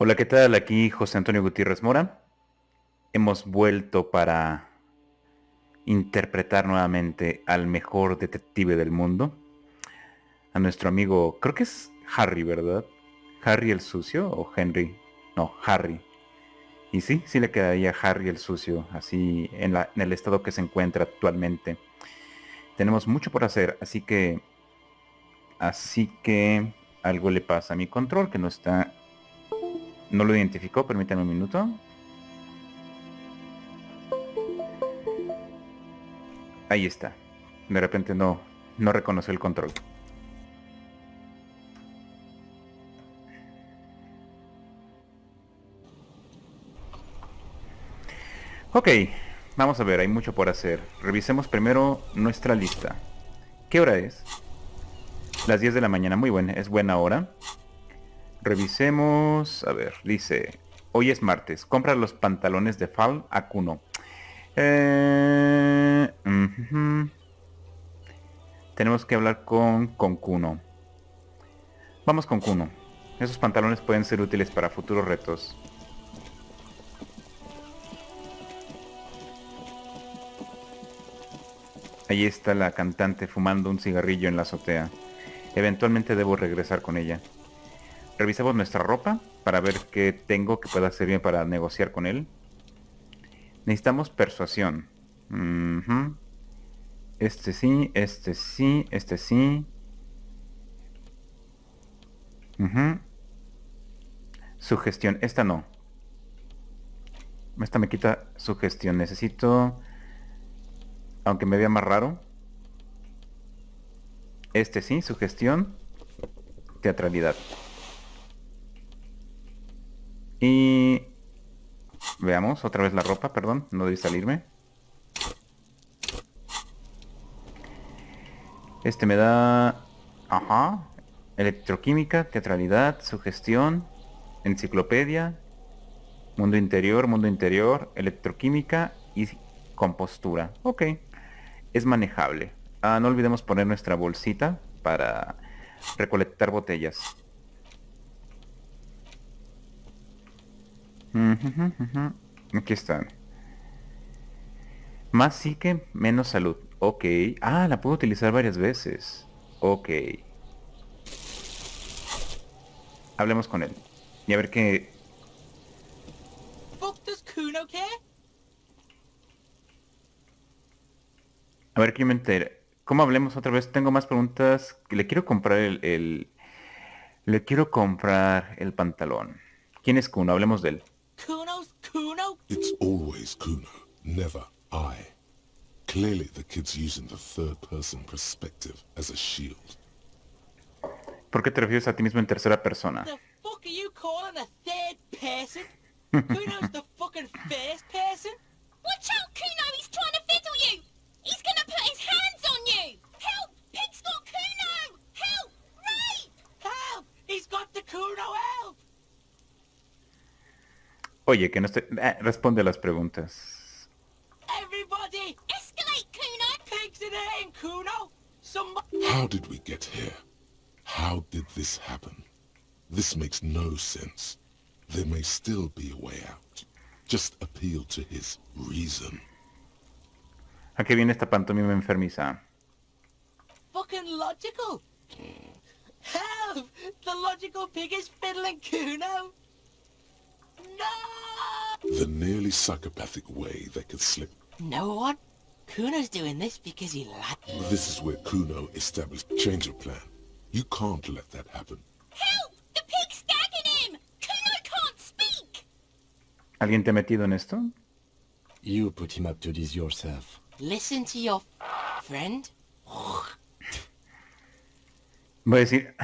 Hola, ¿qué tal? Aquí José Antonio Gutiérrez Mora. Hemos vuelto para interpretar nuevamente al mejor detective del mundo. A nuestro amigo, creo que es Harry, ¿verdad? ¿Harry el sucio o Henry? No, Harry. Y sí, sí le quedaría Harry el sucio, así en el estado que se encuentra actualmente. Tenemos mucho por hacer, así que algo le pasa a mi control que no está, no lo identificó. Permítanme un minuto. Ahí está. De repente no reconoció el control. Ok, vamos a ver, hay mucho por hacer. Revisemos primero nuestra lista. ¿Qué hora es? Las 10 de la mañana, muy buena, es buena hora. Revisemos, a ver, dice, hoy es martes, compra los pantalones de Fall a Cuno. Tenemos que hablar con Cuno. Vamos con Cuno. Esos pantalones pueden ser útiles para futuros retos. Ahí está la cantante fumando un cigarrillo en la azotea. Eventualmente debo regresar con ella. Revisamos nuestra ropa para ver qué tengo que pueda servir para negociar con él. Necesitamos persuasión. Este sí, este sí, este sí. Sugestión, esta no. Esta me quita sugestión. Necesito, aunque me vea más raro. Este sí, sugestión. Teatralidad. Y veamos otra vez la ropa, perdón, no debí salirme. Este me da... Ajá. Electroquímica, teatralidad, sugestión, enciclopedia, mundo interior, electroquímica y compostura. Ok. Es manejable. No olvidemos poner nuestra bolsita para recolectar botellas. Aquí están. Más psique, menos salud. Ok. La puedo utilizar varias veces. Ok. Hablemos con él. Y a ver qué... Fuck does Kuno care? A ver qué me entere. ¿Cómo hablemos otra vez? Tengo más preguntas. Le quiero comprar Le quiero comprar el pantalón. ¿Quién es Kuno? Hablemos de él. Kuno's Kuno? It's always Kuno, never I. Clearly the kid's using the third-person perspective as a shield. ¿Por qué te refieres a ti mismo en tercera persona? The fuck are you calling a third person? Kuno's the fucking first person? Watch out, Kuno! He's trying to fiddle you! He's gonna put his hands on you! Help! Pig's got Kuno! Help! Rape! Help! He's got the Kuno help! Oye, que no estoy... responde a las preguntas. Everybody! Escalate, Kuno! Pigs in here, Kuno! Somebody... How did we get here? How did this happen? This makes no sense. There may still be a way out. Just appeal to his reason. ¿A qué viene esta pantomima enfermiza? Fucking logical! Help! The logical pig is fiddling Kuno! No! The nearly psychopathic way they could slip. No one? Kuno's doing this because he likes... This is where Kuno established change of plan. You can't let that happen. Help! The pig's gagging him! Kuno can't speak! ¿Alguien te ha metido en esto? You put him up to this yourself. Listen to your friend. Voy a decir...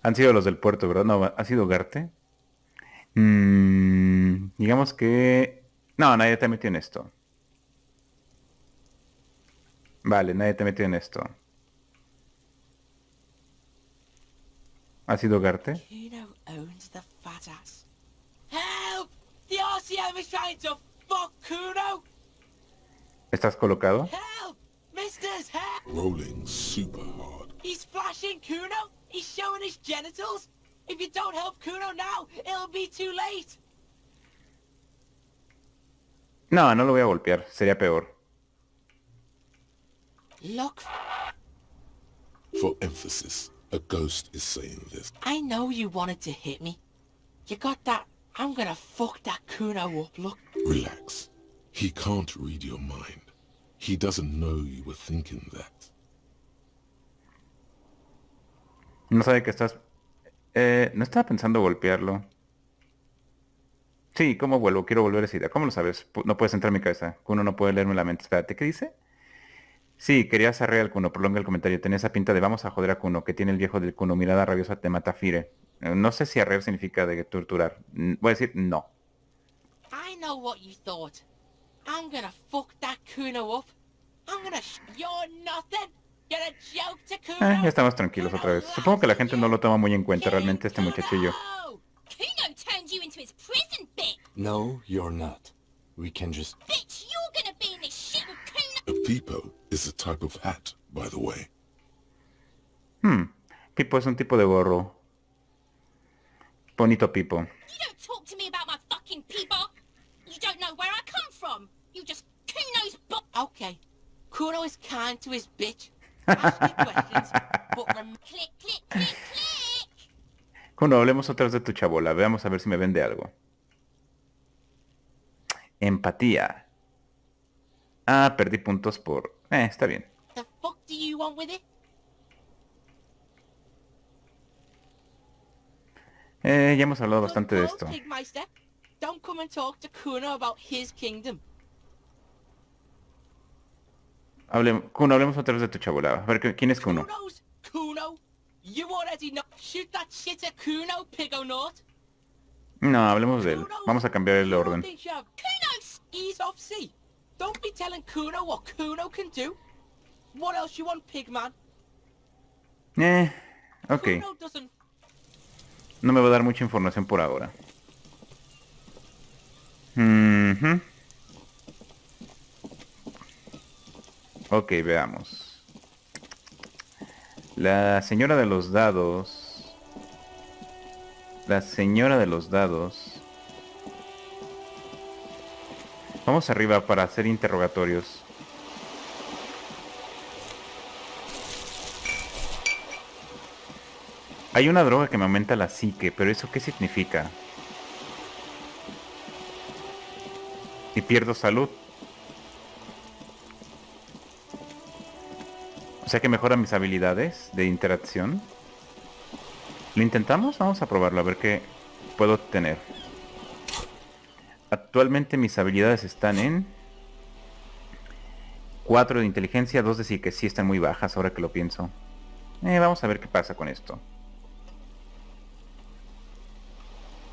Han sido los del puerto, ¿verdad? No, ¿ha sido Garte? Digamos que... No, nadie te metió en esto. Vale, nadie te metió en esto. ¿Ha sido Garte? Kuno owns the fat ass. Help! The RCM is trying to fuck Kuno! ¿Estás colocado? Help! Misters, help! Rolling super hard. He's flashing Kuno! He's showing his genitals. If you don't help Kuno now, it'll be too late. No, no lo voy a golpear. Sería peor. Look, For emphasis, a ghost is saying this. I know you wanted to hit me. You got that, I'm gonna fuck that Kuno up look. Relax. He can't read your mind. He doesn't know you were thinking that. No sabe que estás... no estaba pensando golpearlo. Sí, ¿cómo vuelvo? Quiero volver a esa idea. ¿Cómo lo sabes? No puedes entrar en mi cabeza. Kuno no puede leerme la mente. Espérate, ¿qué dice? Sí, querías arrear al Kuno. Prolonga el comentario. Tenía esa pinta de vamos a joder a Kuno. Que tiene el viejo del Kuno. Mirada rabiosa te mata Fire. No sé si arrear significa de torturar. Voy a decir no. I know what you thought. I'm gonna fuck that Kuno up. I'm gonna you're nothing. You're a joke to Kuno. Ya estamos tranquilos otra vez. Supongo que la gente no lo toma muy en cuenta realmente este muchachillo. Kuno turned you into his prison bit. No, you're not. We can just... Bitch, you're gonna be in this shit with Kuno. A peepo is a type of hat, by the way. Pipo es un tipo de gorro. Bonito Pipo. You don't talk to me about my fucking people. You don't know where I come from. You just Kuno's Okay. Kuno is kind to his bitch. Ask me questions, but Click, click, click, click. Kuno, hablemos otra vez de tu chabola. Veamos a ver si me vende algo. Empatía. Ah, perdí puntos por... está bien. the fuck do you want with it? Ya hemos hablado bastante de esto. Pigmeister, don't come and talk to Kuno about his kingdom. Kuno, hablemos otra vez de tu chabola. A ver, ¿quién es Kuno? Kuno's Kuno? You already know. Shoot that shit at Kuno, pigonaut. No, hablemos de él. Vamos a cambiar el orden. Kuno's ease off sea. Don't be telling Kuno what Kuno can do. What else you want, pigman? Ok. Kuno doesn't. No me va a dar mucha información por ahora. Mhm. Ok, veamos. La señora de los dados. La señora de los dados. Vamos arriba para hacer interrogatorios. Hay una droga que me aumenta la psique, pero ¿eso qué significa? Y pierdo salud. O sea que mejora mis habilidades de interacción. ¿Lo intentamos? Vamos a probarlo, a ver qué puedo tener. Actualmente mis habilidades están en 4 de inteligencia, 2 de psique. Sí están muy bajas ahora que lo pienso. Vamos a ver qué pasa con esto.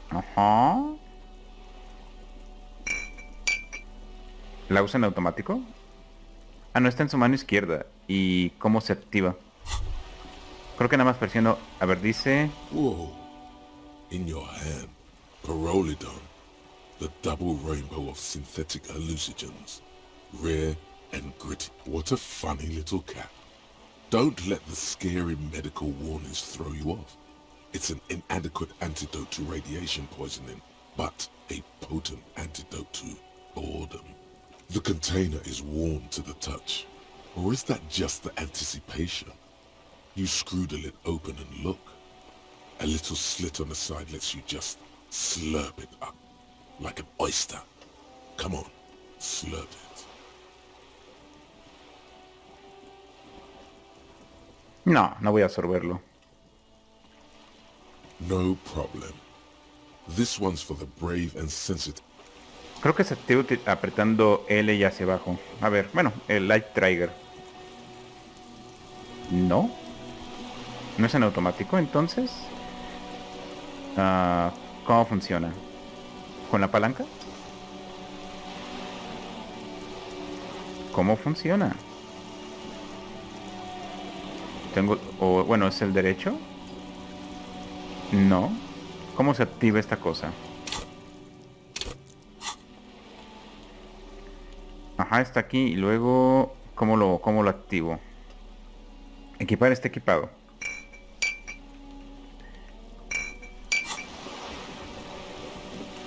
Ajá. ¿La usa en automático? Ah, no, está en su mano izquierda. ¿Y cómo se activa? Creo que nada más presiono... A ver, dice... Whoa. In your hand, Parolidon, the double rainbow of synthetic hallucinogens. Rare and gritty. What a funny little cat. Don't let the scary medical warnings throw you off. It's an inadequate antidote to radiation poisoning, but a potent antidote to boredom. The container is warm to the touch. Or is that just the anticipation? You screw the lid open and look. A little slit on the side lets you just slurp it up. Like an oyster. Come on, slurp it. No, no voy a absorberlo. No problem. This one's for the brave and sensitive. Creo que se activa apretando L y hacia abajo. A ver, bueno, el Light Trigger. No. ¿No es en automático entonces? ¿Cómo funciona? ¿Con la palanca? ¿Cómo funciona? Tengo... bueno, ¿es el derecho? No. ¿Cómo se activa esta cosa? Ajá, está aquí y luego... ¿Cómo lo activo? Equipar está equipado.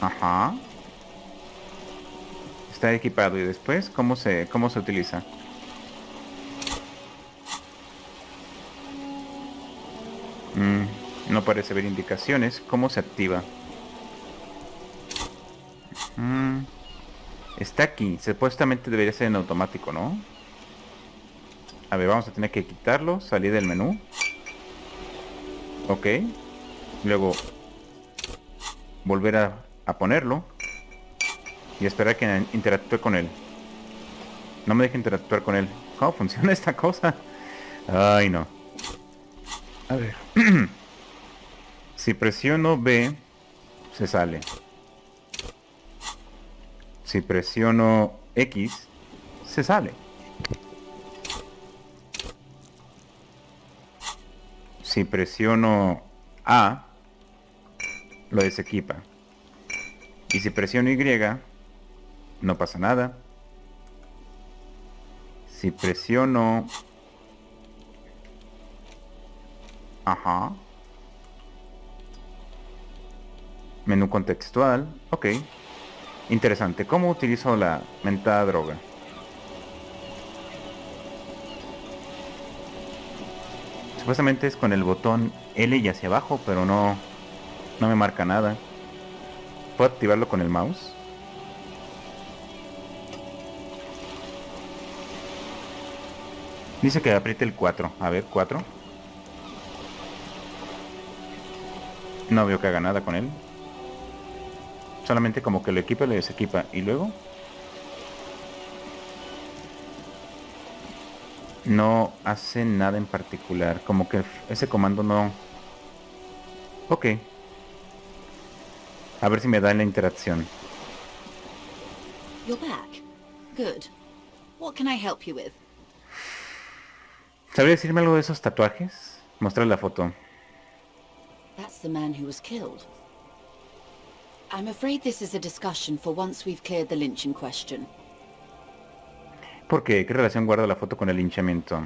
Ajá. Está equipado. ¿Y después cómo se utiliza? No parece haber indicaciones. ¿Cómo se activa? Está aquí. Supuestamente debería ser en automático, ¿no? A ver, vamos a tener que quitarlo. Salir del menú. Ok. Luego volver a ponerlo. Y esperar que interactúe con él. No me deje interactuar con él. ¿Cómo funciona esta cosa? Ay, no. A ver. Si presiono B, se sale. Si presiono X, se sale. Si presiono A, lo desequipa. Y si presiono Y, no pasa nada. Si presiono... Ajá. Menú contextual. Ok. Interesante. ¿Cómo utilizo la mentada droga? Supuestamente es con el botón L y hacia abajo, pero no me marca nada. ¿Puedo activarlo con el mouse? Dice que apriete el 4. A ver, 4. No veo que haga nada con él. Solamente como que lo equipa y lo desequipa. Y luego... no hace nada en particular. Como que ese comando no... Ok. A ver si me da en la interacción. You're back. Good. What can I help you with? ¿Sabría decirme algo de esos tatuajes? Mostrar la foto. That's the man who was killed. I'm afraid this is a discussion for once we've cleared the lynching question. ¿Por qué? ¿Qué relación guarda la foto con el linchamiento?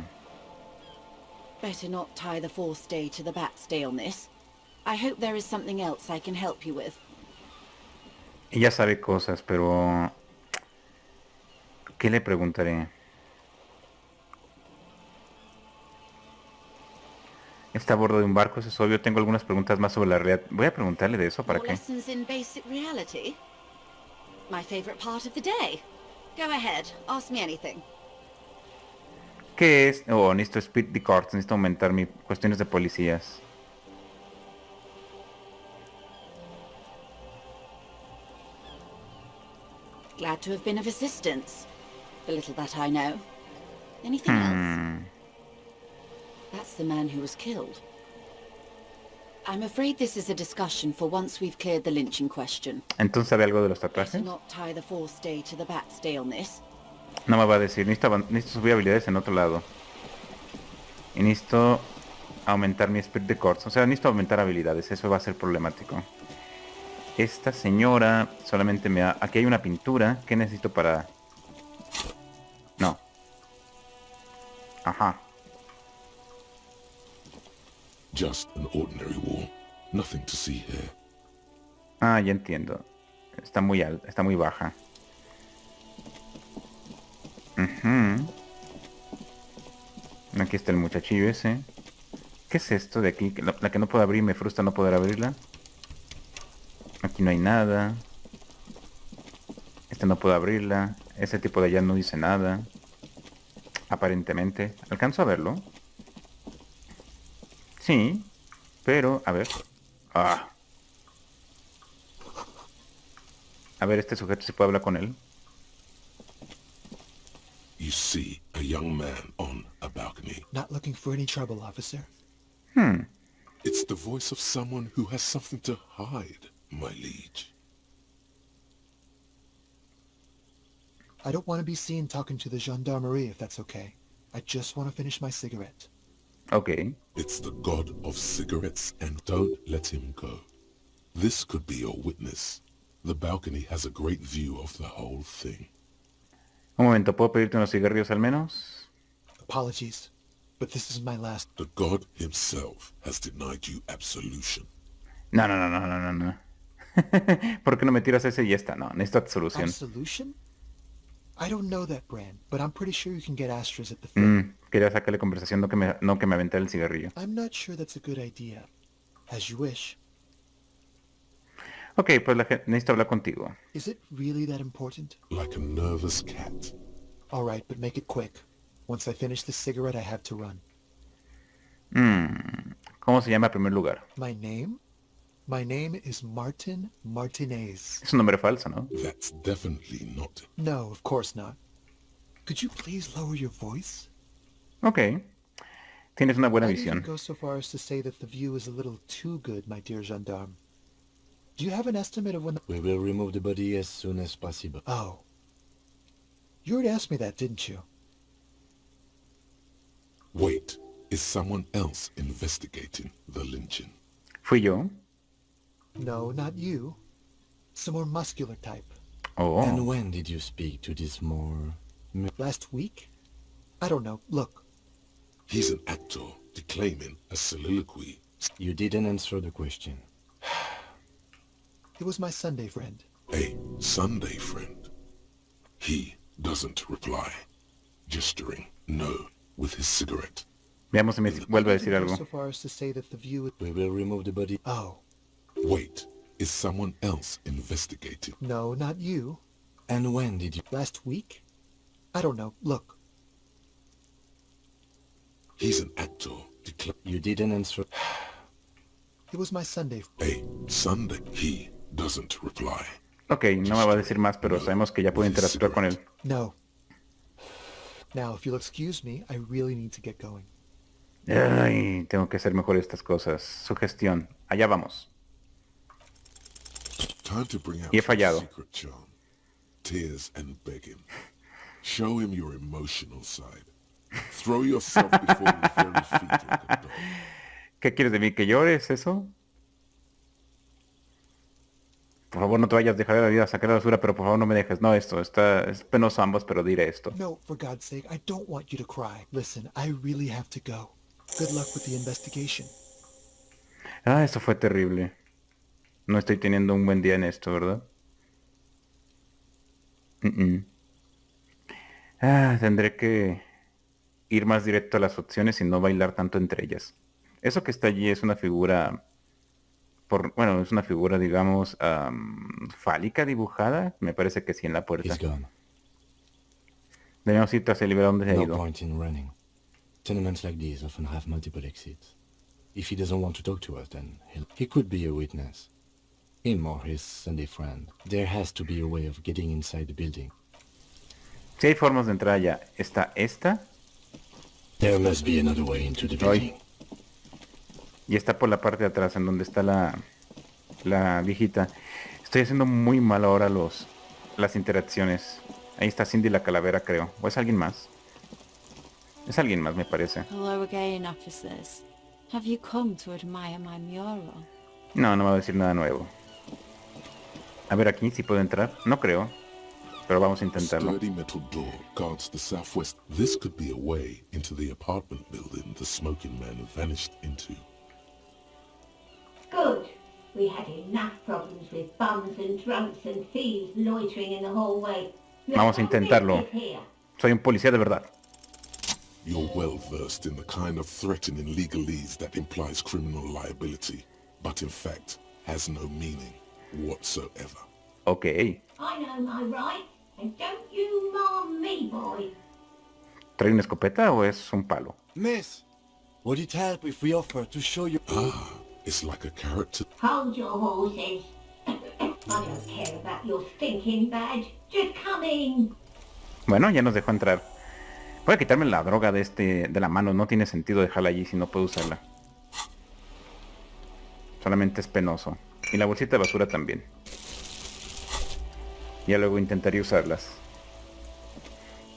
Better not tie the fourth day to the bat's day on this. I hope there is something else I can help you with. Ella sabe cosas, pero... ¿qué le preguntaré? Está a bordo de un barco, eso es obvio. Tengo algunas preguntas más sobre la realidad. Voy a preguntarle de eso, ¿para More qué? lessons in basic reality? My favorite part of the day. Go ahead, ask me anything. ¿Qué es? Oh, necesito speed the cards, necesito aumentar mis cuestiones de policías. Glad to have been of assistance. The little that I know. Anything else? That's the man who was killed. I'm afraid this is a discussion for once we've cleared the lynching question. ¿Entonces sabe algo de los Better tatuajes? not tie the fourth day to the bat's day on this. No me va a decir. Necesito subir habilidades en otro lado. Y necesito aumentar mi speed de cords. O sea, necesito aumentar habilidades. Eso va a ser problemático. Esta señora solamente me da... aquí hay una pintura. ¿Qué necesito para...? No. Ajá. Just an ordinary wall. Nothing to see here. Ah, ya entiendo. Está muy alta, está muy baja. Aquí está el muchachillo ese. ¿Qué es esto de aquí? La que no puedo abrir, me frustra no poder abrirla. Aquí no hay nada. Esta no puedo abrirla. Ese tipo de allá no dice nada. Aparentemente. ¿Alcanzo a verlo? Sí. Pero, a ver. Ah. A ver, este sujeto si puedo hablar con él. You see a young man on a balcony. Not looking for any trouble, officer. It's the voice of someone who has something to hide, my liege. I don't want to be seen talking to the gendarmerie, if that's okay. I just want to finish my cigarette. Ok. It's the god of cigarettes, and don't let him go. This could be your witness. The balcony has a great view of the whole thing. Un momento, ¿puedo pedirte unos cigarrillos al menos? Apologies, but this is my last... The god himself has denied you absolution. No. ¿Por qué no me tiras ese y esta? No, necesito absolución. Absolution? I don't know that brand, but I'm pretty sure you can get Astras at the fair. Quería sacarle conversación, no que me aventara el cigarrillo. I'm not sure that's a good idea. As you wish. Ok, pues necesito hablar contigo. Is it really that important? Like a nervous cat. All right, but make it quick. Once I finish this cigarette, I have to run. ¿Cómo se llama en primer lugar? My name? My name is Martin Martinez. Es un nombre falso, ¿no? That's definitely not. No, of course not. Could you please lower your voice? Ok. Tienes una buena I'd even visión. go so far as to say that the view is a little too good, my dear gendarme. Do you have an estimate of when the... We will remove the body as soon as possible. Oh. You already asked me that, didn't you? Wait, is someone else investigating the lynching? ¿Fui yo? No, not you. Some more muscular type. Oh. And when did you speak to this more... Last week? I don't know. Look. He's an actor declaiming a soliloquy. You didn't answer the question. It was my Sunday friend. A Sunday friend. He doesn't reply, gesturing no with his cigarette. Veamos si me vuelve a decir I'd even go algo. so far as to say that the view... We will remove the body... Oh. Wait, is someone else investigating? No, not you. And when did you... Last week? I don't know. Look. He's an actor You didn't answer... It was my Sunday... A Sunday. He doesn't reply. Ok, no me va a decir más, pero sabemos que ya puedo interactuar con él. No. Now, if you'll excuse me, I really need to get going. Ay, tengo que hacer mejor estas cosas. Sugestión. Allá vamos. Time to bring out Y he your fallado. secret charm. Tears and begging. Show him your emotional side. Throw yourself before his very feet like a dog. ¿Qué quieres de mí? ¿Que llores eso? Por favor, no te vayas a dejar de la vida a sacar la basura, pero por favor no me dejes. No, es penoso ambos, pero diré esto. No, for God's sake, I don't want you to cry. Listen, I really have to go. Good luck with the investigation. Ah, eso fue terrible. No estoy teniendo un buen día en esto, ¿verdad? Tendré que ir más directo a las opciones y no bailar tanto entre ellas. Eso que está allí es una figura... Bueno, es una figura, digamos, fálica dibujada. Me parece que sí, en la puerta. He's gone. Debemos ir tras el libro donde se ha No ido. point in running. Tenements like these often have multiple exits. If he doesn't want to talk to us, then he could be a witness. Him or his Sunday friend. There has to be a way of getting inside the building. Si hay formas de entrar allá. Está esta. There must be another way into the building. Y está por la parte de atrás, en donde está la viejita. Estoy haciendo muy mal ahora las interacciones. Ahí está Cindy la calavera, creo. ¿O es alguien más? Es alguien más, me parece. Hello again, officers. Have you come to admire my mural? No, no me va a decir nada nuevo. A ver aquí, si puedo entrar. No creo. Pero vamos a intentarlo. Sturdy metal door guards the southwest. This could be a way into the apartment building the smoking man vanished into. Good. We had enough problems with bums and drunks and thieves loitering in the hallway. Vamos a intentarlo. Soy un policía de verdad. You're well versed in the kind of threatening legalese that implies criminal liability, but in fact has no meaning whatsoever. Ok. I know my rights, and don't you marm me, boy. ¿Trae una escopeta o es un palo? Miss, would it help if we offer to show you... It's like a character. Hold your horses. I don't care about your stinking badge. Just come in. Bueno, ya nos dejó entrar. Voy a quitarme la droga de la mano. No tiene sentido dejarla allí si no puedo usarla. Solamente es penoso. Y la bolsita de basura también. Ya luego intentaría usarlas.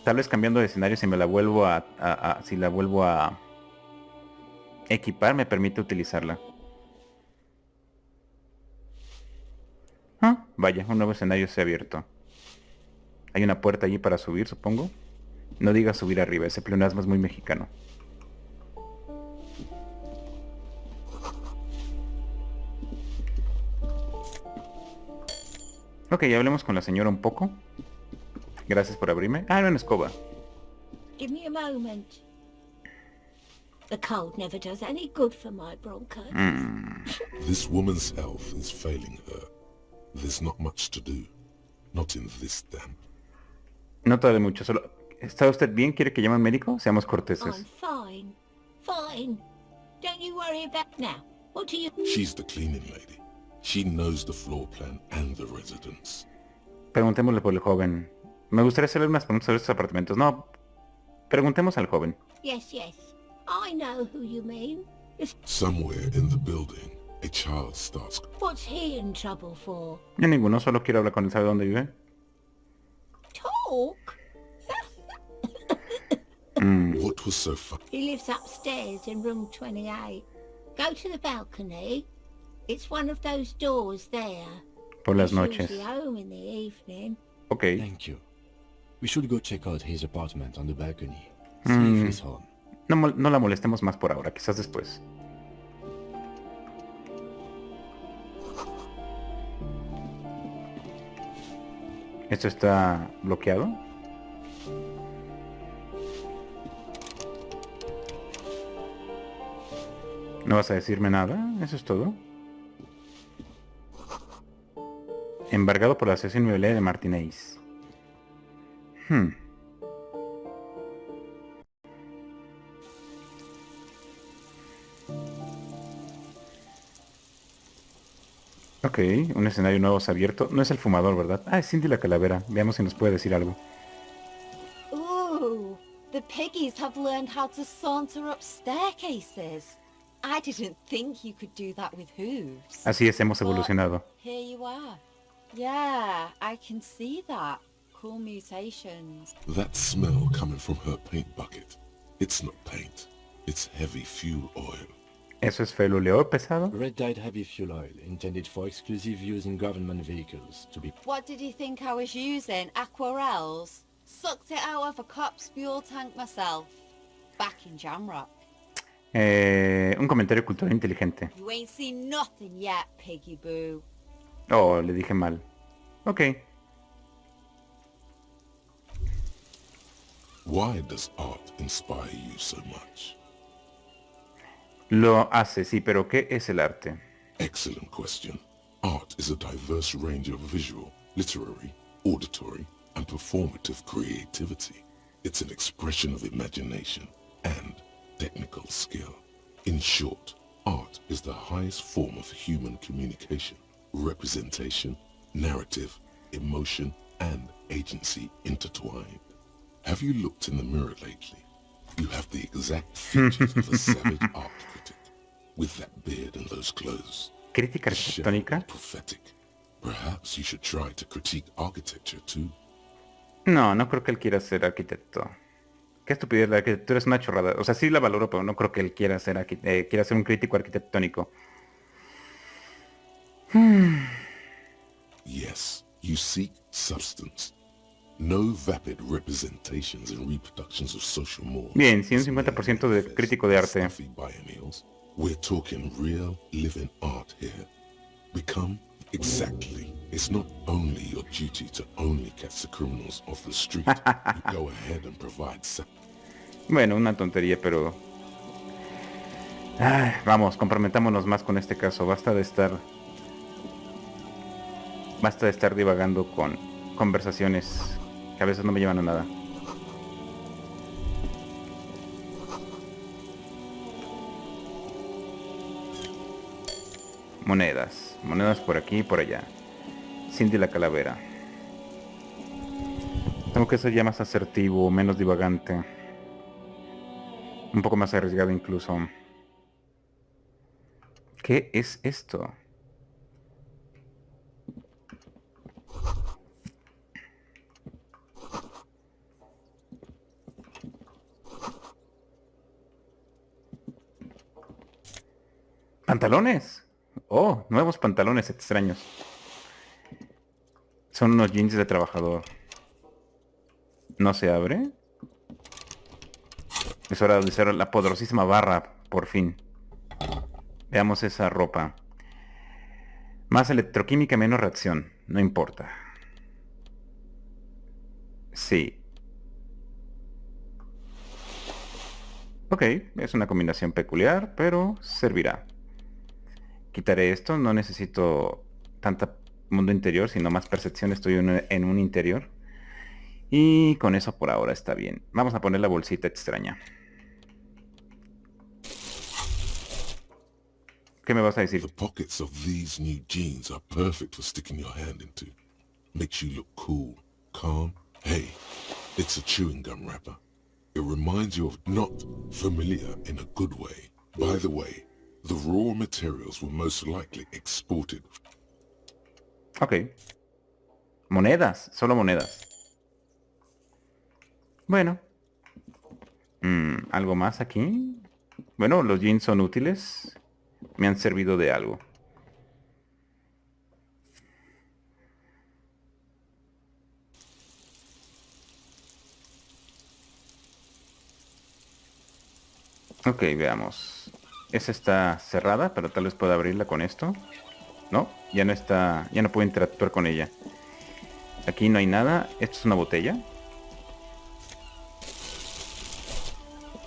Tal vez cambiando de escenario, si me la vuelvo si la vuelvo a equipar, me permite utilizarla. Vaya, un nuevo escenario se ha abierto. Hay una puerta allí para subir, supongo. No digas subir arriba, ese pleonasmo es muy mexicano. Ok, ya hablemos con la señora un poco. Gracias por abrirme. Ah, era una escoba. Give me a moment. The cold never does any good for my bronchitis. This woman's health is failing her. There's not much to do. Not in this damp. No tarde mucho, solo... ¿Está usted bien? ¿Quiere que llame al médico? Seamos I'm corteses. fine. Fine. Don't you worry about now. What do you... She's the cleaning lady. She knows the floor plan and the residence. Preguntémosle por el joven. Me gustaría hacerle unas preguntas sobre estos apartamentos. No, preguntemos al joven. Yes, yes. I know who you mean. Somewhere in the building, a child starts... What's he in trouble for? Yo ninguno, solo quiero hablar con él. ¿Sabe dónde vive? Talk? What was so fun? He lives upstairs in room 28. Go to the balcony. It's one of those doors there. Por las He's noches. usually home in the evening. Ok. Thank you. We should go check out his apartment on the balcony. See if he's home. No la molestemos más por ahora, quizás después. ¿Esto está bloqueado? ¿No vas a decirme nada? ¿Eso es todo? Embargado por la asociación inmobiliaria de Martínez. Ok, un escenario nuevo se ha abierto. No es el fumador, ¿verdad? Ah, es Cindy la calavera. Veamos si nos puede decir algo. Ooh, the piggies have learned how to saunter up staircases. I didn't think you could do that with hooves. Así es, hemos evolucionado. Here you are. Yeah, I can see that. Cool mutations. That smell coming from her paint bucket. It's not paint. It's heavy fuel oil. ¿Eso es feluleo pesado? Red dyed heavy fuel oil, intended for exclusive use in government vehicles, to be... What did you think I was using? Aquarels? Sucked it out of a cop's fuel tank myself. Back in Jamrock. Un comentario cultural inteligente. You ain't seen nothing yet, piggy boo. Oh, le dije mal. Ok. Why does art inspire you so much? Lo hace, sí, pero ¿qué es el arte? Excellent question. Art is a diverse range of visual, literary, auditory, and performative creativity. It's an expression of imagination and technical skill. In short, art is the highest form of human communication, representation, narrative, emotion, and agency intertwined. Have you looked in the mirror lately? You have the exact features of a savage art critic, with that beard and those clothes. ¿Crítica Shallow arquitectónica? and prophetic. Perhaps you should try to critique architecture too. No, no creo que él quiera ser arquitecto. Qué estupidez, la arquitectura es una chorrada. O sea, sí la valoro, pero no creo que él quiera ser, quiera ser un crítico arquitectónico. Yes, you seek substance. No vapid representations and reproductions of social mores. Bien, si un 50% de crítico de arte. Stuffy biennials. We're talking real, living art here. Become exactly. It's not only your duty to only catch the criminals off the street. You go ahead and provide Bueno, una tontería, pero... Ay, vamos, comprometámonos más con este caso. Basta de estar divagando con conversaciones que a veces no me llevan a nada. Monedas por aquí y por allá. Cindy la calavera. Tengo que ser ya más asertivo, menos divagante. Un poco más arriesgado incluso. ¿Qué es esto? ¿Pantalones? Oh, nuevos pantalones extraños. Son unos jeans de trabajador. ¿No se abre? Es hora de usar la poderosísima barra, por fin. Veamos esa ropa. Más electroquímica, menos reacción. No importa. Sí. Ok, es una combinación peculiar, pero servirá. Quitaré esto, no necesito tanta mundo interior, sino más percepción, estoy en un interior. Y con eso por ahora está bien. Vamos a poner la bolsita extraña. ¿Qué me vas a decir? The pockets of these new jeans are perfect for sticking your hand into. Makes you look cool, calm. Hey, it's a chewing gum wrapper. It reminds you of not familiar in a good way. By the way, the raw materials were most likely exported. Ok. Monedas, solo monedas. Bueno. ¿Algo más aquí? Bueno, los jeans son útiles. Me han servido de algo. Ok, veamos. Esa está cerrada, pero tal vez pueda abrirla con esto. No, ya no está, ya no puedo interactuar con ella. Aquí no hay nada. Esto es una botella.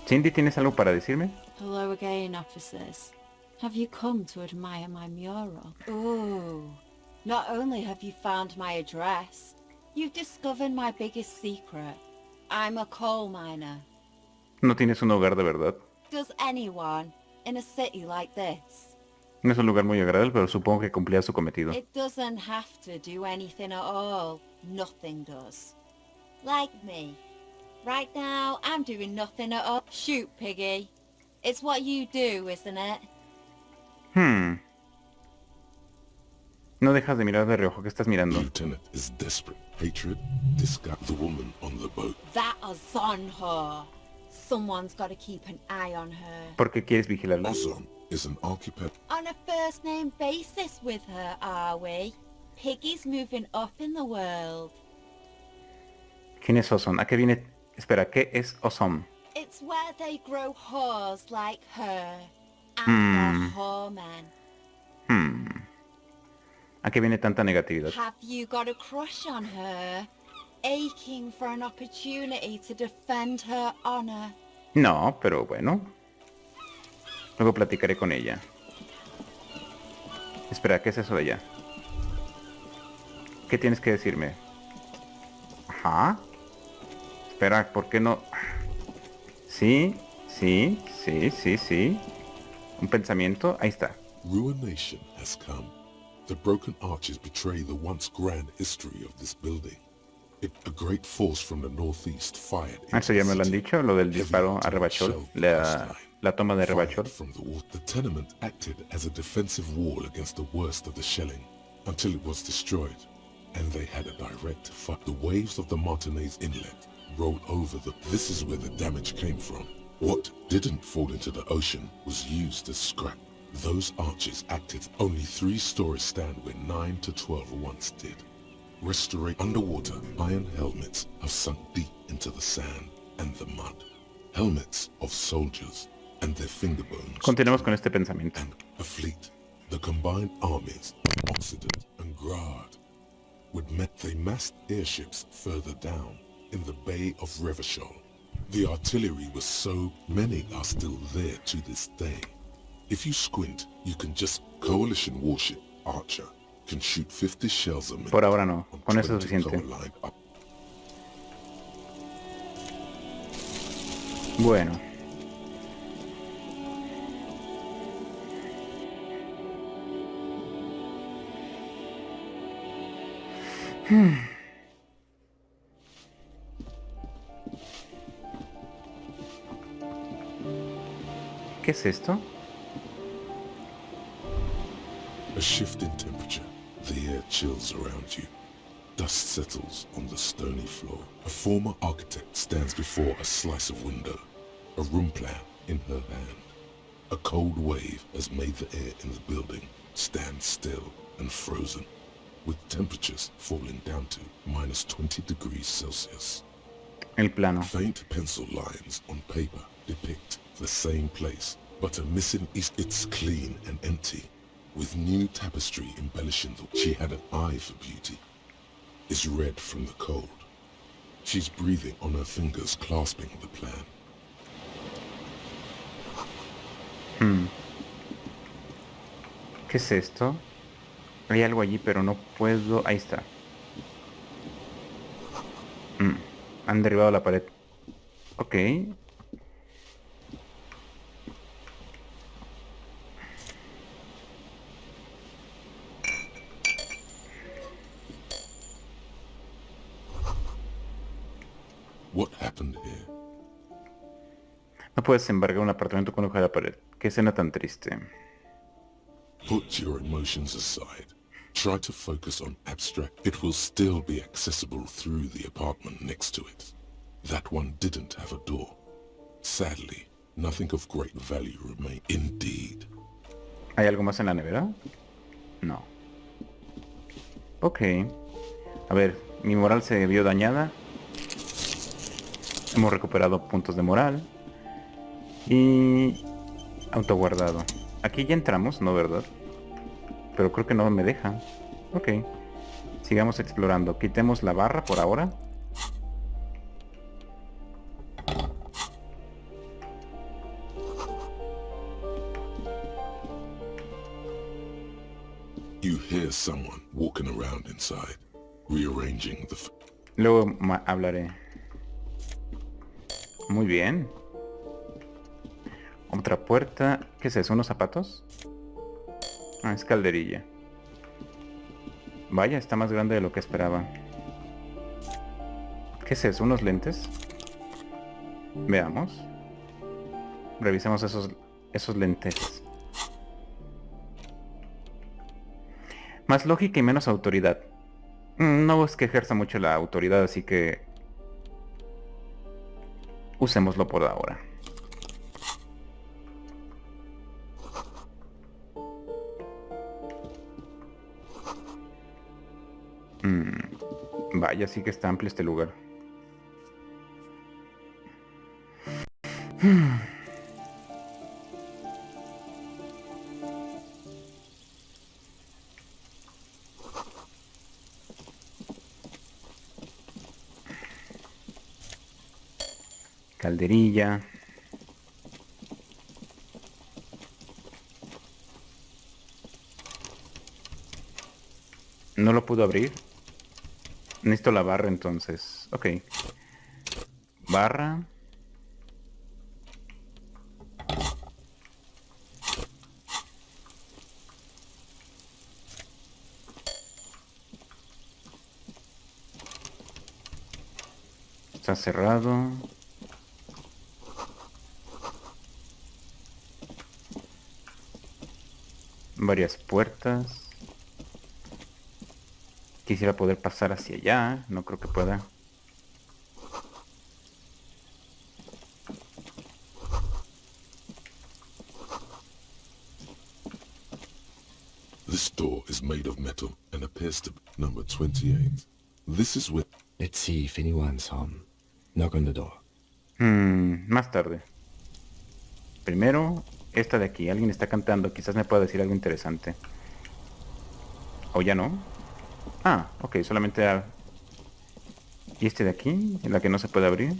Cindy, ¿tienes algo para decirme? Hello again, officers. Have you come to admire my mural? Ooh. Not only have you found my address, you've discovered my biggest secret. I'm a coal miner. No tienes un hogar de verdad. Does anyone in a city like this? No es un lugar muy agradable, pero supongo que cumplía su cometido. It doesn't have to do anything at all. Nothing does. Like me. Right now, I'm doing nothing at all. Shoot, piggy. It's what you do, isn't it? No dejas de mirar de reojo. ¿Qué estás mirando? Lieutenant is desperate. Hatred, disguise the woman on the boat. That is on her. Someone's got to keep an eye on her. ¿Por qué quieres vigilarla? Ozone is an archipelago. On a first-name basis with her, are we? Piggy's moving up in the world. ¿Quién es Ozone? ¿A qué viene? Espera, ¿qué es Ozone? It's where they grow whores like her. And the whoremen. ¿A qué viene tanta negatividad? Have you got a crush on her? Aching for an opportunity to defend her honor. No, pero bueno. Luego platicaré con ella. Espera, ¿qué es eso de allá? ¿Qué tienes que decirme? Ajá. Espera, ¿por qué no? Sí. Un pensamiento, ahí está. Ruination has come. The broken arches betray the once grand history of this building. A great force from the northeast fired. Eso ya me lo han dicho, lo del disparo a Rebachol, la toma de Rebachol. The tenement acted as a defensive wall against the worst of the shelling until it was destroyed, and they had a direct fight. The waves of the Martinez Inlet rolled over the. This is where the damage came from. What didn't fall into the ocean was used as scrap. Those arches acted only 3 stories stand where 9 to 12 once did. Restoration underwater, iron helmets have sunk deep into the sand and the mud. Helmets of soldiers and their finger bones. Continuemos con este pensamiento. And a fleet, the combined armies of Occident and Grad, they massed airships further down in the Bay of Revachol. The artillery was so many are still there to this day. If you squint, you can just coalition warship Archer can shoot 50 shells a minute. Por ahora no, con eso es suficiente. Bueno. ¿Qué es esto? A shift in temperature. The air chills around you. Dust settles on the stony floor. A former architect stands before a slice of window, a room plan in her hand. A cold wave has made the air in the building stand still and frozen, with temperatures falling down to minus 20 degrees Celsius. El plano. Faint pencil lines on paper depict the same place, but a missing is it's clean and empty, with new tapestry embellishing the. She had an eye for beauty. Is red from the cold. She's breathing on her fingers, clasping the plan. ¿Qué es esto? Hay algo allí, pero no puedo... Ahí está. Han derribado la pared. Ok. What happened here? No puedes embargar un apartamento con hoja de la pared. Qué escena tan triste. Put your emotions aside. Try to focus on abstract. It will still be accessible through the apartment next to it. That one didn't have a door. Sadly, nothing of great value remained. Indeed. ¿Hay algo más en la nevera? No. Ok. A ver, mi moral se vio dañada. Hemos recuperado puntos de moral. Y... autoguardado. Aquí ya entramos, ¿no, verdad? Pero creo que no me deja. Ok. Sigamos explorando. Quitemos la barra por ahora. You hear someone walking around inside, rearranging the... Luego hablaré. Muy bien. Otra puerta. ¿Qué es eso? ¿Unos zapatos? Ah, es calderilla. Vaya, está más grande de lo que esperaba. ¿Qué es eso? ¿Unos lentes? Veamos. Revisemos esos lentes. Más lógica y menos autoridad. No es que ejerza mucho la autoridad, así que... usémoslo por ahora. Vaya, sí que está amplio este lugar. Calderilla. No lo pudo abrir. Necesito la barra entonces. Ok. Barra. Está cerrado. Varias puertas. Quisiera poder pasar hacia allá. No creo que pueda. This door is made of metal and appears to be number 28. This is where... Let's see if anyone's home. Knock on the door. Más tarde. Primero, esta de aquí. Alguien está cantando. Quizás me pueda decir algo interesante. ¿O ya no? Ah, ok. Solamente... ¿Y este de aquí? ¿En la que no se puede abrir?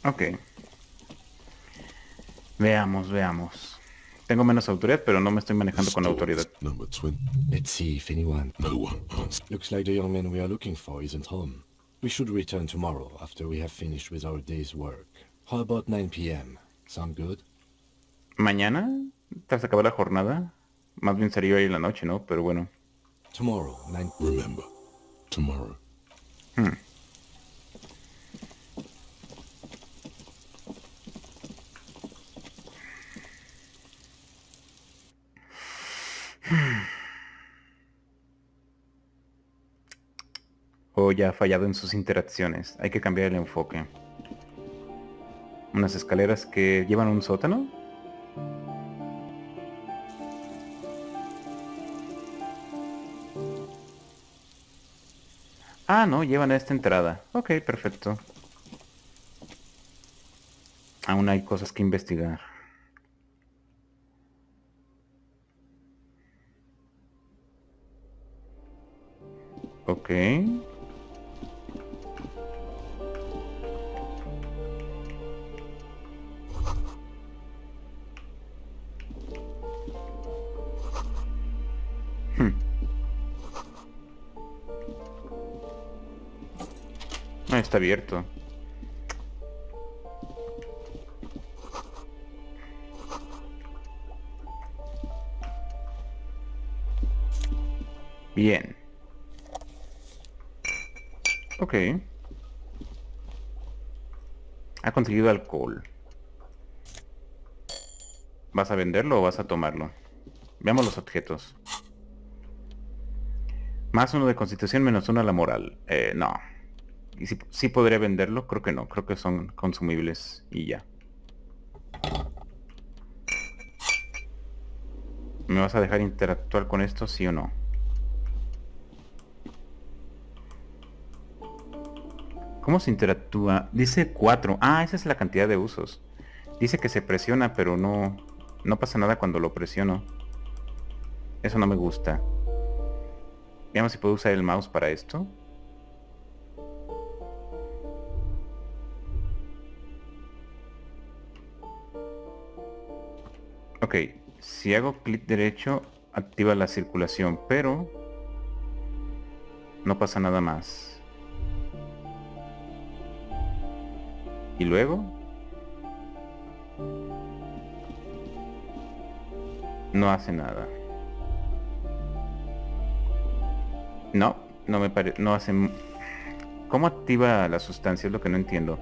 Ok. Veamos. Tengo menos autoridad, pero no me estoy manejando con autoridad. Number 20. Let's see if anyone... No one answered. Looks like the young man we are looking for isn't home. We should return tomorrow after we have finished with our day's work. How about 9 p.m.? Sound good? ¿Mañana? ¿Tras acabar la jornada? Más bien sería hoy en la noche, ¿no? Pero bueno. Tomorrow, 9... Remember, tomorrow. O ya ha fallado en sus interacciones. Hay que cambiar el enfoque. Unas escaleras que llevan a un sótano. Ah, no, llevan a esta entrada. Ok, perfecto. Aún hay cosas que investigar. Ok. Ah, está abierto. Bien. Ok. Ha conseguido alcohol. ¿Vas a venderlo o vas a tomarlo? Veamos los objetos. Más 1 de constitución, menos 1 a la moral. No. ¿Y si podría venderlo? Creo que no. Creo que son consumibles y ya. ¿Me vas a dejar interactuar con esto, sí o no? ¿Cómo se interactúa? Dice 4. Ah, esa es la cantidad de usos. Dice que se presiona, pero no pasa nada cuando lo presiono. Eso no me gusta. Veamos si puedo usar el mouse para esto. Ok, si hago clic derecho, activa la circulación, pero no pasa nada más. Y luego no hace nada. No me parece, no hace. ¿Cómo activa la sustancia? Es lo que no entiendo.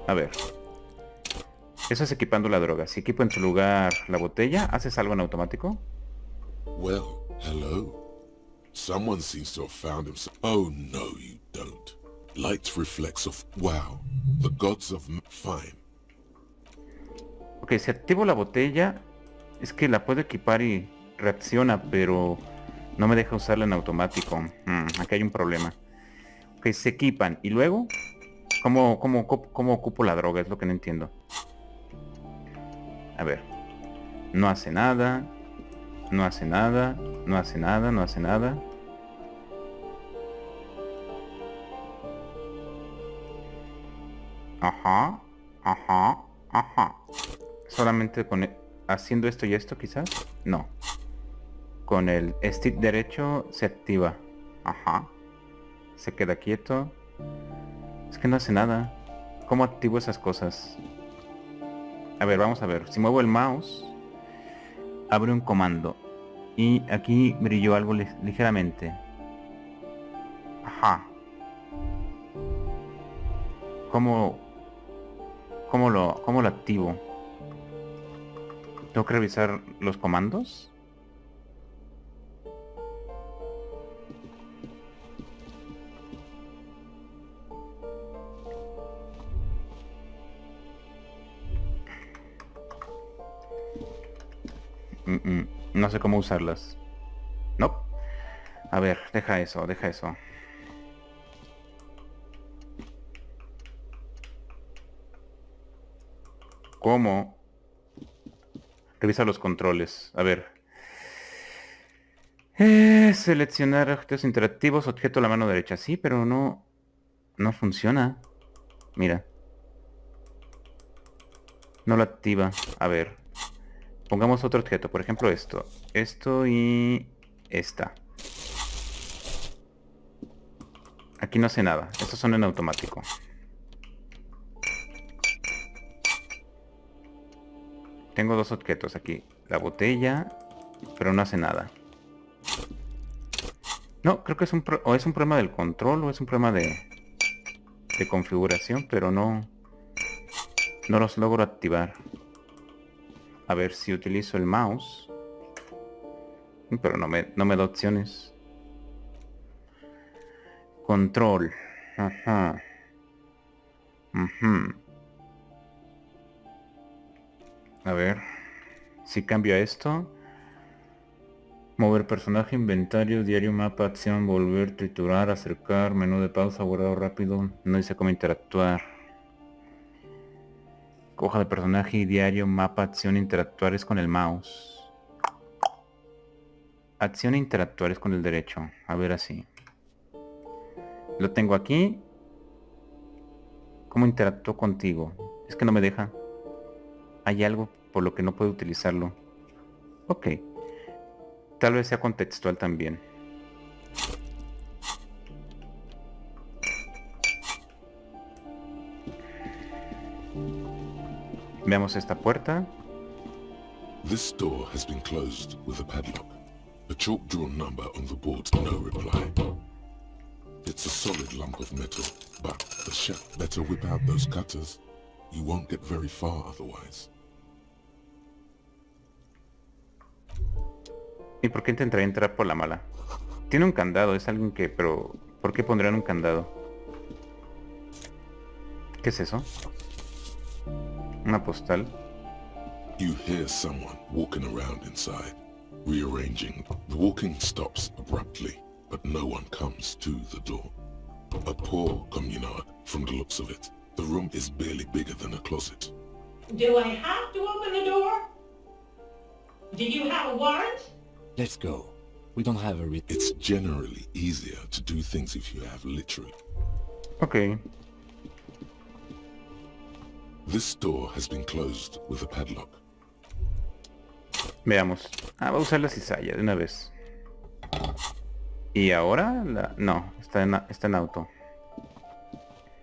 A ver. Eso es equipando la droga. Si equipo en tu lugar la botella, ¿haces algo en automático? Well, hello. Someone seems to have found himself. Oh no, you don't. Light reflects off. Wow. The gods of fine. Ok, si activo la botella, es que la puedo equipar y reacciona, pero no me deja usarla en automático. Aquí hay un problema. Ok, se equipan. ¿Y luego? ¿Cómo ocupo la droga? Es lo que no entiendo. A ver. No hace nada. No hace nada. No hace nada. No hace nada. Ajá. Ajá. Ajá. Solamente con haciendo esto y esto quizás. No. Con el stick derecho se activa. Ajá. Se queda quieto. Es que no hace nada. ¿Cómo activo esas cosas? A ver, vamos a ver. Si muevo el mouse, abre un comando. Y aquí brilló algo ligeramente. Ajá. ¿Cómo lo activo? ¿Tengo que revisar los comandos? No sé cómo usarlas. No. A ver, deja eso. ¿Cómo? Revisa los controles. A ver. Seleccionar objetos interactivos, objeto a la mano derecha. Sí, pero no funciona. Mira. No lo activa. A ver. Pongamos otro objeto, por ejemplo esto. Esto y esta. Aquí no hace nada. Estos son en automático. Tengo dos objetos aquí. La botella, pero no hace nada. No, creo que es un problema del control o es un problema de configuración, pero no los logro activar. A ver si utilizo el mouse. Pero no me da opciones. Control. Ajá. A ver. Si cambio a esto. Mover personaje, inventario, diario, mapa, acción, volver, triturar, acercar, menú de pausa, guardado rápido. No dice cómo interactuar. Hoja de personaje y diario, mapa, acción, interactuar es con el mouse. Acción e interactuar es con el derecho. A ver así. Lo tengo aquí. ¿Cómo interactúo contigo? Es que no me deja. Hay algo por lo que no puedo utilizarlo. Ok. Tal vez sea contextual también. Veamos esta puerta. This door has been closed with a padlock. A chalk-drawn number on the board, no reply. It's a solid lump of metal, but the chef better whip out those cutters. You won't get very far otherwise. ¿Y por qué intentaría entrar por la mala? Tiene un candado, es alguien que... Pero... ¿Por qué pondrían un candado? ¿Qué es eso? Una postal. You hear someone walking around inside, rearranging. The walking stops abruptly, but no one comes to the door. A poor communard, from the looks of it. The room is barely bigger than a closet. Do I have to open the door? Do you have a warrant? Let's go. We don't have a It's generally easier to do things if you have literally. Ok. This door has been closed with a padlock. Veamos. Ah, va a usar la cizalla de una vez. ¿Y ahora? No, está en auto.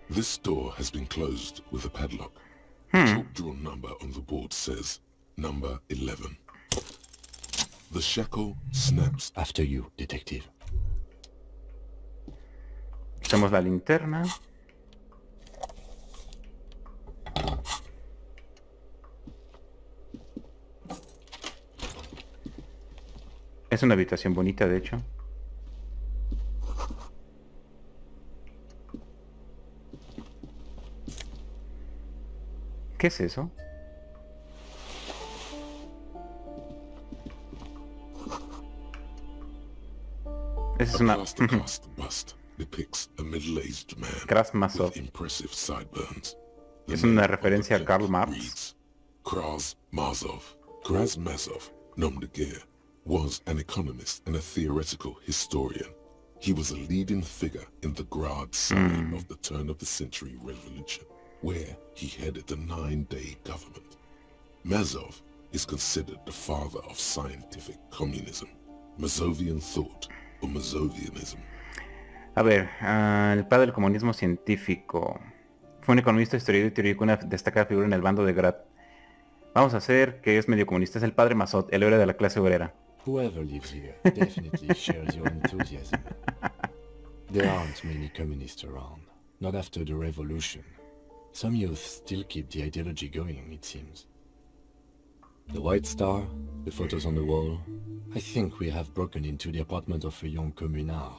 This door has been closed with a padlock. Chalk-drawn number on the board says number 11. The shackle snaps. After you, detective. Usamos la linterna. Es una habitación bonita, de hecho. ¿Qué es eso? Esa es una... Cast bust depicts a middle-aged man Kras Mazov. with impressive sideburns. The Es una name of referencia the a Karl plate Marx. reads Kras Mazov. Kras Mazov, nombre, was an economist and a theoretical historian. He was a leading figure in the Grad side of the turn-of-the-century revolution, where he headed the 9-day government. Mazov is considered the father of scientific communism, Mazovian thought, o Mazovianism. A ver, el padre del comunismo científico. Fue un economista, historiador y teórico, una destacada figura en el bando de Grad. Vamos a hacer que es medio comunista. Es el padre Mazov, el héroe de la clase obrera. Whoever lives here definitely shares your enthusiasm. There aren't many communists around, not after the revolution. Some youth still keep the ideology going, it seems. The White Star, the photos on the wall. I think we have broken into the apartment of a young communard.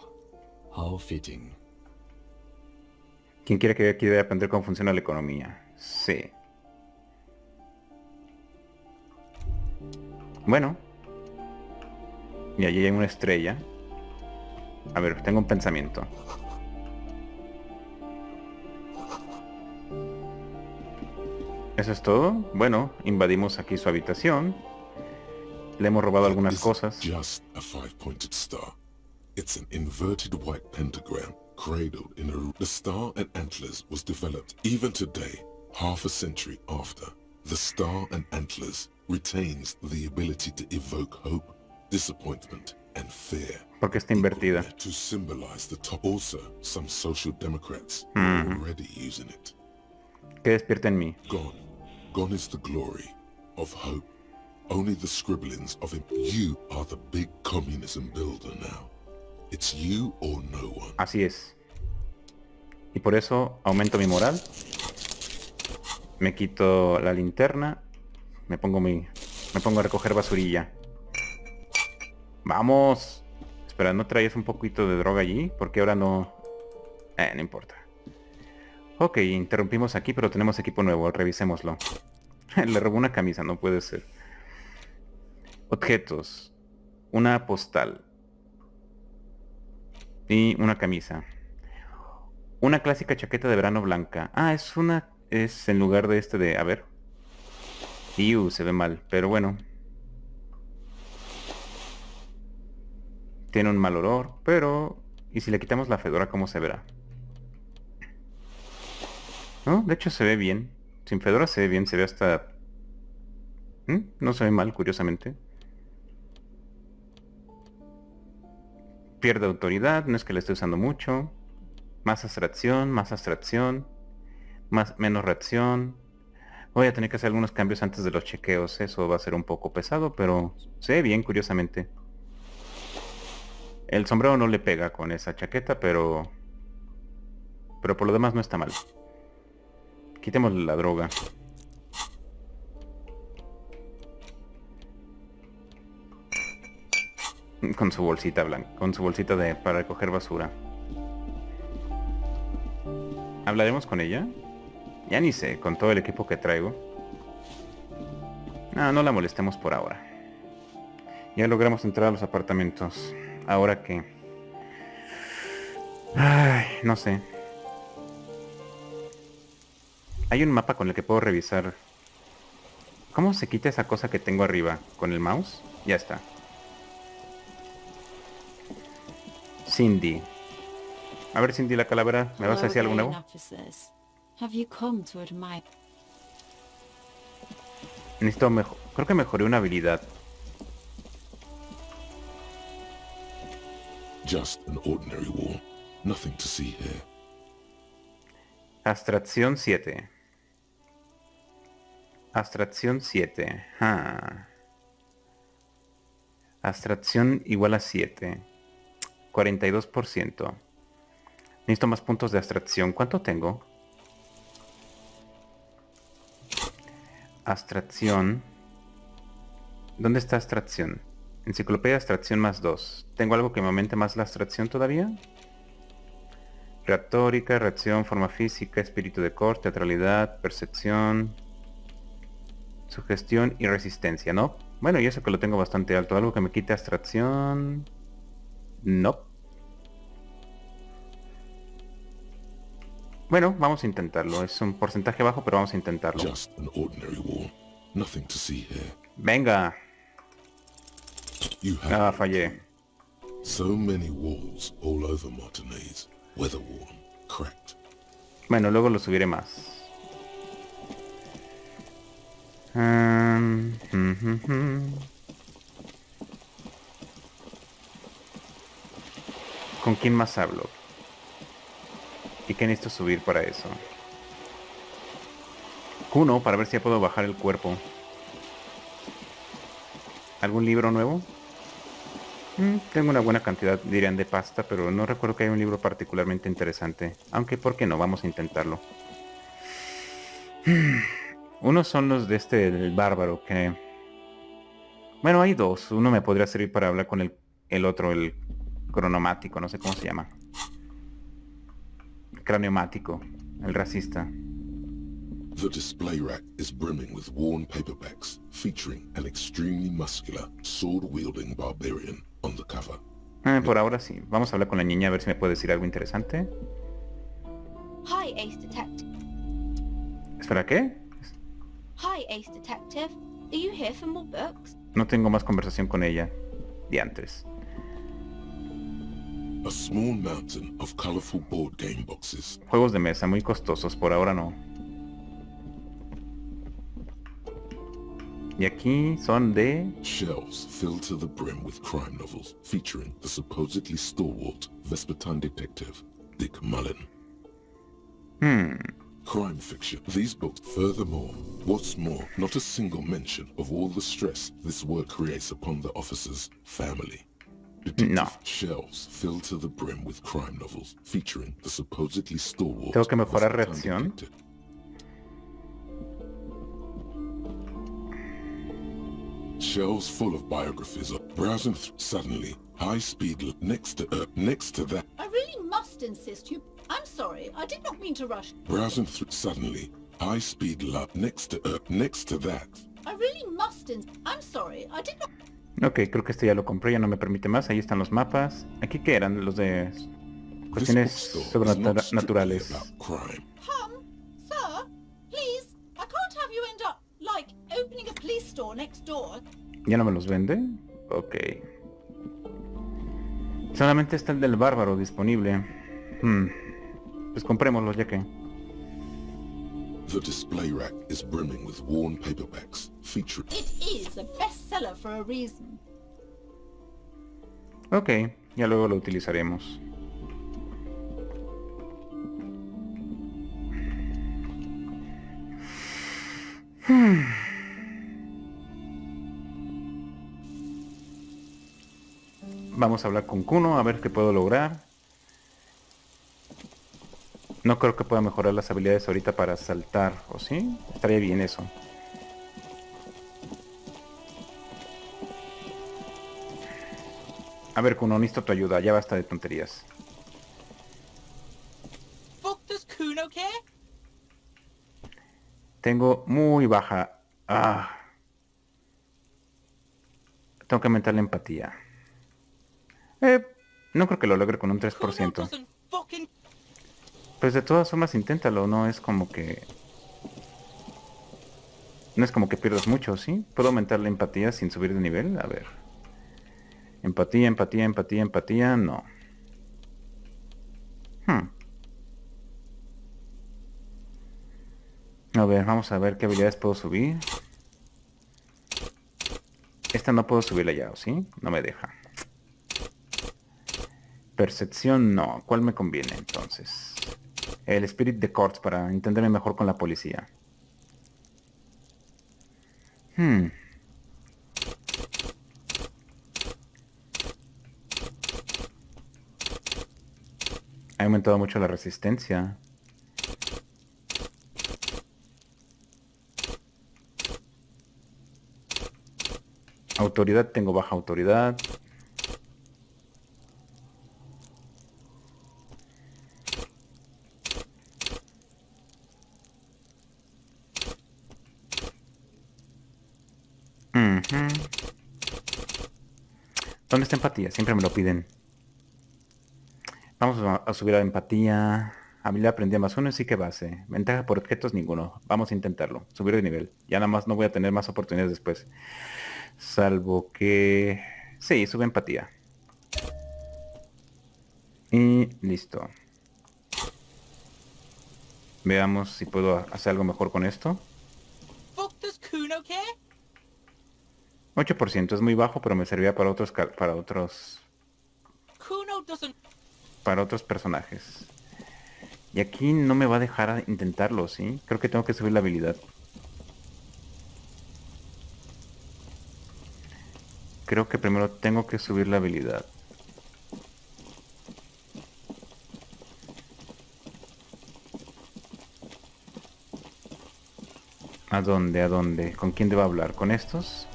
How fitting. Quien quiera que aquí debe aprender cómo funciona la economía. Sí. Bueno. Y allí hay una estrella. A ver, tengo un pensamiento. ¿Eso es todo? Bueno, invadimos aquí su habitación. Le hemos robado algunas This cosas. is just a 5-pointed star. It's an inverted white pentagram cradled in a... The star and antlers was developed even today, half a century after. The star and antlers retains the ability to evoke hope, disappointment, and fear. Porque está invertida. To symbolize the top. Also, some social democrats are already using it. ¿Qué despierta en mí? Gone is the glory of hope. Only the scribblings of him. You are the big communism builder now. It's you or no one. Así es. Y por eso aumento mi moral. Me quito la linterna. Me pongo a recoger basurilla. ¡Vamos! Espera, ¿no traías un poquito de droga allí? Porque ahora no... no importa. Ok, interrumpimos aquí, pero tenemos equipo nuevo. Revisémoslo. Le robó una camisa, no puede ser. Objetos. Una postal. Y una camisa. Una clásica chaqueta de verano blanca. Ah, es en lugar de este de... A ver. Se ve mal, pero bueno. Tiene un mal olor, pero... ¿y si le quitamos la fedora, cómo se verá? No, de hecho se ve bien. Sin fedora se ve bien, se ve hasta... no se ve mal, curiosamente. Pierde autoridad, no es que le esté usando mucho. Más abstracción, menos reacción. Voy a tener que hacer algunos cambios antes de los chequeos. Eso va a ser un poco pesado, pero se ve bien, curiosamente. El sombrero no le pega con esa chaqueta, pero por lo demás no está mal. Quitemos la droga. Con su bolsita blanca, con su bolsita para recoger basura. ¿Hablaremos con ella? Ya ni sé, con todo el equipo que traigo. No la molestemos por ahora. Ya logramos entrar a los apartamentos. Ahora que... ay, no sé. Hay un mapa con el que puedo revisar. ¿Cómo se quita esa cosa que tengo arriba? ¿Con el mouse? Ya está. Cindy. A ver, Cindy, la calavera, ¿me vas a decir algo nuevo? Necesito creo que mejoré una habilidad. Just an ordinary wall. Nothing to see here. Abstracción 7. Abstracción 7. Abstracción igual a 7. 42%. Necesito más puntos de abstracción. ¿Cuánto tengo? Abstracción. ¿Dónde está abstracción? Enciclopedia de abstracción más 2. ¿Tengo algo que me aumente más la abstracción todavía? Retórica, reacción, forma física, espíritu de corte, teatralidad, percepción, sugestión y resistencia, ¿no? Bueno, y eso que lo tengo bastante alto. ¿Algo que me quite abstracción? No. Bueno, vamos a intentarlo. Es un porcentaje bajo, pero vamos a intentarlo. Just an ordinary wall. Nothing to see here. Venga. Fallé. So many walls all over Martinez. Weather-worn, cracked. Bueno, luego lo subiré más. ¿Con quién más hablo? ¿Y qué necesito subir para eso? Cuno, para ver si ya puedo bajar el cuerpo. ¿Algún libro nuevo? Tengo una buena cantidad, dirían, de pasta, pero no recuerdo que haya un libro particularmente interesante. Aunque, ¿por qué no? Vamos a intentarlo. Unos son los de el bárbaro, que... bueno, hay dos. Uno me podría servir para hablar con el otro, el cronomático, no sé cómo se llama. Craniomático, el racista. The display rack is brimming with worn paperbacks featuring an extremely muscular, sword-wielding barbarian on the cover. Por ahora sí. Vamos a hablar con la niña a ver si me puede decir algo interesante. Hi, Ace Detective. ¿Espera qué? Hi, Ace Detective. Are you here for more books? No tengo más conversación con ella. Diantres. A small mountain of colorful board game boxes. Juegos de mesa muy costosos, por ahora no. Y aquí son de... Shelves filled to the brim with crime novels featuring the supposedly stalwart Vespertine detective Dick Mullen. Crime fiction. These books, furthermore, what's more, not a single mention of all the stress this work creates upon the officer's family. No. Shelves filled to the brim with crime novels featuring the supposedly stalwart. Tengo que mejorar Vespertine reacción. detective. Shelves full of biographies are browsing suddenly. High speed next to that. I really must insist you... I'm sorry, I did not mean to rush. Browsing through suddenly. High speed next to that. I really must I'm sorry, I did not... Ok, creo que este ya lo compré, ya no me permite más. Ahí están los mapas. ¿Aquí qué eran? Los de cuestiones sobrenaturales. Sir, please, I can't have you end up, like, opening a police store next door. ¿Ya no me los vende? Ok. Solamente está el del bárbaro disponible. Pues comprémoslo ya que... The display rack is brimming with worn paperbacks featuring... It is a bestseller for a reason. Ok, ya luego lo utilizaremos. Vamos a hablar con Cuno a ver qué puedo lograr. No creo que pueda mejorar las habilidades ahorita para saltar, ¿o sí? Estaría bien eso. A ver, Cuno, necesito tu ayuda. Ya basta de tonterías. Fuck does Kuno care? Tengo muy baja... Tengo que aumentar la empatía. No creo que lo logre con un 3%. Pues de todas formas inténtalo, no es como que... No es como que pierdas mucho, ¿sí? ¿Puedo aumentar la empatía sin subir de nivel? A ver. Empatía, empatía, empatía, empatía, no. A ver, vamos a ver qué habilidades puedo subir. Esta no puedo subirla ya, ¿sí? No me deja. Percepción no. ¿Cuál me conviene entonces? El Spirit de Courts para entenderme mejor con la policía. Ha aumentado mucho la resistencia. Autoridad, tengo baja autoridad. ¿Dónde está empatía? Siempre me lo piden. Vamos a subir a empatía. Habilidad aprendida +1, sí que base. Ventaja por objetos, ninguno. Vamos a intentarlo. Subir de nivel. Ya nada más no voy a tener más oportunidades después. Salvo que... Sí, sube empatía. Y listo. Veamos si puedo hacer algo mejor con esto. 8%, es muy bajo, pero me servía para otros personajes. Y aquí no me va a dejar intentarlo, ¿sí? Creo que tengo que subir la habilidad. Creo que primero tengo que subir la habilidad. ¿A dónde? ¿A dónde? ¿Con quién debo hablar? ¿Con estos?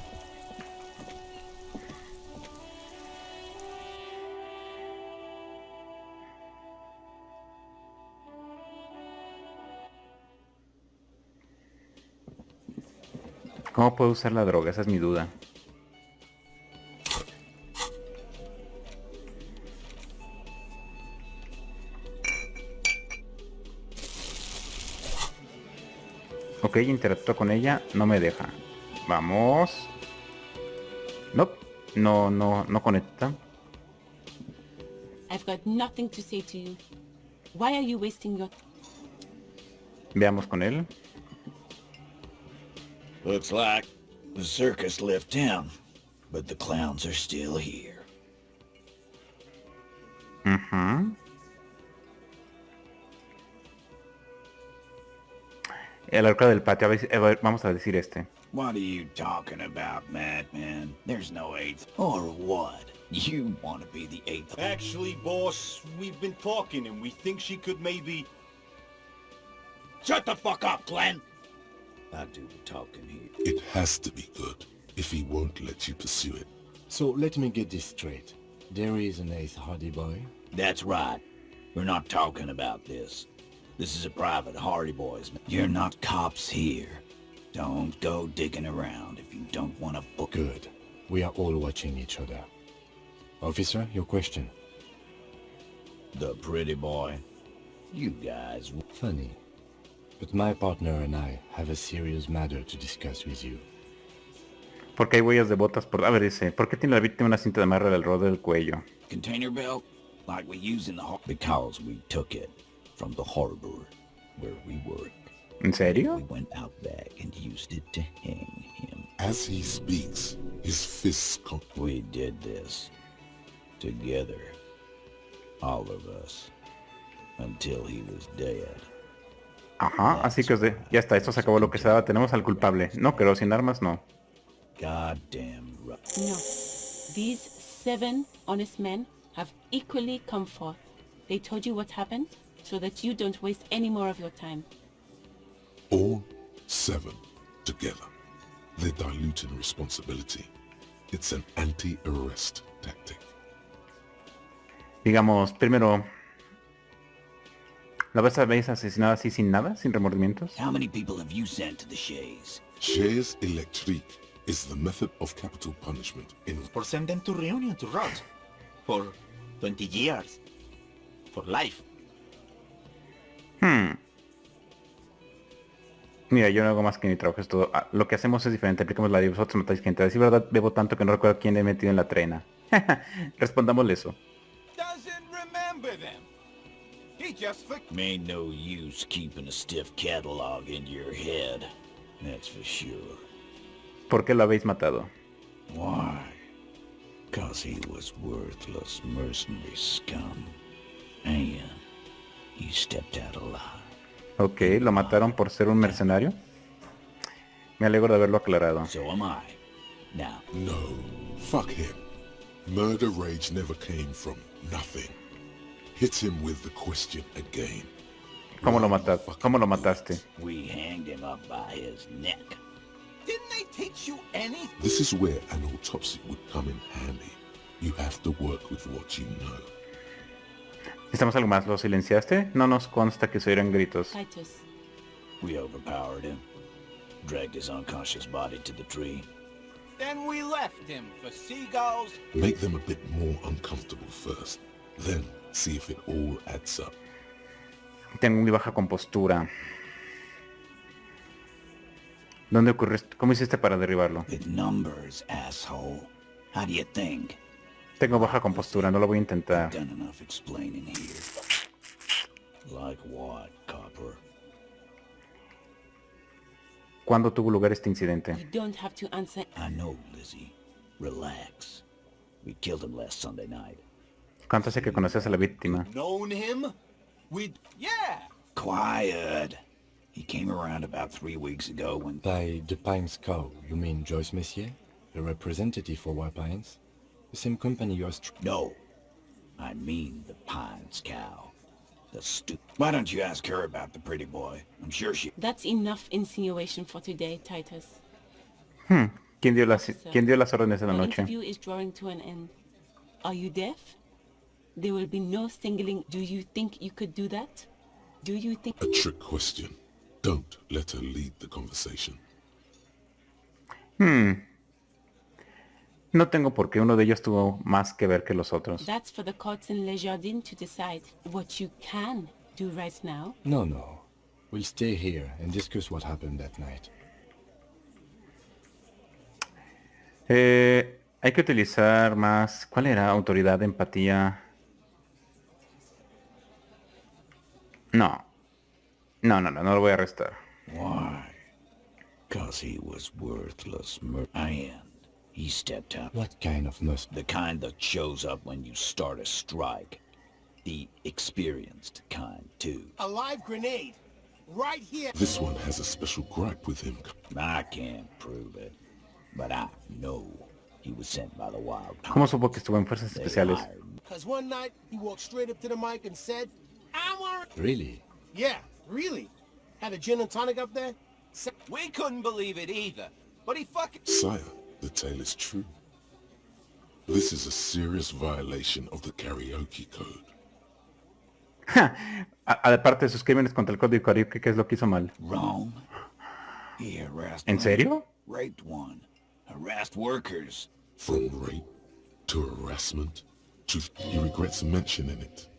¿Cómo puedo usar la droga? Esa es mi duda. Ok, interactúo con ella, no me deja. Vamos. Nope. No conecta. I've got nothing to say to you. Why are you wasting your... Veamos con él. Looks like the circus left town, but the clowns are still here. El arco del patio, a ver, vamos a decir este. What are you talking about, madman? There's no eighth. Or what? You want to be the eighth? Actually, boss, we've been talking and we think she could maybe... Shut the fuck up, Glenn! I do the talking here. It has to be good, if he won't let you pursue it. So let me get this straight. There is an eighth Hardy Boy? That's right. We're not talking about this. This is a private Hardy Boys. You're not cops here. Don't go digging around if you don't want to book. Good. We are all watching each other. Officer, your question. The pretty boy. You guys... Funny. But my partner and I have a serious matter to discuss with you. Porque hay huellas de botas por... A ver, dice, ¿por qué tiene la víctima una cinta de amarre alrededor del cuello? Container belt, like we use in the because we took it from the harbor where we work. ¿En serio? We went out back and used it to hang him. As he speaks, his fists We did this together, all of us, until he was dead. Ajá, así que ya está, esto se acabó lo que se daba. Tenemos al culpable. No, pero sin armas no. Goddamn right. No. These 7 honest men have equally come forth. They told you what happened so that you don't waste any more of your time. All 7 together. They're diluting responsibility. It's an anti-arrest tactic. Digamos, primero... ¿La habéis asesinado así sin nada? ¿Sin remordimientos? How many people have you sent to the Shays? Shares electrique is the method of capital punishment in... Or send them to Reunion to rot. For 20 years. For life. Mira, yo no hago más que mi trabajo, es todo. Lo que hacemos es diferente, aplicamos la de vosotros matáis gente. Decir verdad, bebo tanto que no recuerdo quién le he metido en la trena. Respondámosle eso. Doesn't remember them. He just Ain't no use keeping a stiff catalog in your head. That's for sure. ¿Por qué lo habéis matado? Why? 'Cause he was worthless mercenary scum. And he stepped out alive. Ok, ¿lo mataron por ser un mercenario? Me alegro de haberlo aclarado. So am I. Now. No, fuck him. Murder rage never came from nothing. Hit him with the question again. ¿Cómo lo mataste? ¿Cómo lo mataste? We hanged him up by his neck. Didn't they teach you anything? This is where an autopsy would come in handy. You have to work with what you know. ¿Necesitamos algo más? ¿Lo silenciaste? No nos consta que se oyeran gritos. Titus. We overpowered him. Dragged his unconscious body to the tree. Then we left him for seagulls. Make them a bit more uncomfortable first. Then see if it all adds up. Tengo muy baja compostura. ¿Dónde ocurrió esto? ¿Cómo hiciste para derribarlo? With numbers, asshole. How do you think? Tengo baja compostura, no lo voy a intentar. Done enough explaining here. Like what, copper? ¿Cuándo tuvo lugar este incidente? You don't have to answer. I know, Lizzie. Relax. We killed him last Sunday night. ¿Cuánto hace que conoces a la víctima? Known him? Yeah. Quiet. He came around about 3 weeks ago when... By the Pines Cow, you mean Joyce Messier? The representative for White Pines? The same company you're... No. I mean the Pines cow. The Why don't you ask her about the pretty boy? I'm sure she... That's enough insinuation for today, Titus. ¿Quién dio las órdenes de la The noche? interview is drawing to an end. Are you deaf? There will be no singling. Do you think you could do that? Do you think... A trick question. Don't let her lead the conversation. No tengo por qué uno de ellos tuvo más que ver que los otros. That's for the courts in Les Jardins to decide. What you can do right now... No. We'll stay here and discuss what happened that night. Hay que utilizar más... ¿Cuál era? Autoridad, empatía... No lo voy a arrestar. Why? 'Cause he was worthless and he stepped out. What kind of must? The kind that shows up when you start a strike. The experienced kind, too. A live grenade. Right here. This one has a special gripe with him. I can't prove it, but I know he was sent by the Wild Pines. ¿Cómo supo que estuvo en fuerzas especiales? Because one night he walked straight up to the mic and said, "I want..." Really? Yeah, really. Had a gin and tonic up there. We couldn't believe it either, but he fucking... Sire, the tale is true. This is a serious violation of the karaoke code. Aparte de sus crímenes contra el código karaoke, ¿qué es lo que hizo mal? Wrong. He harassed ¿En serio? Raped one. Harassed workers. From rape to harassment to... He regrets mentioning it.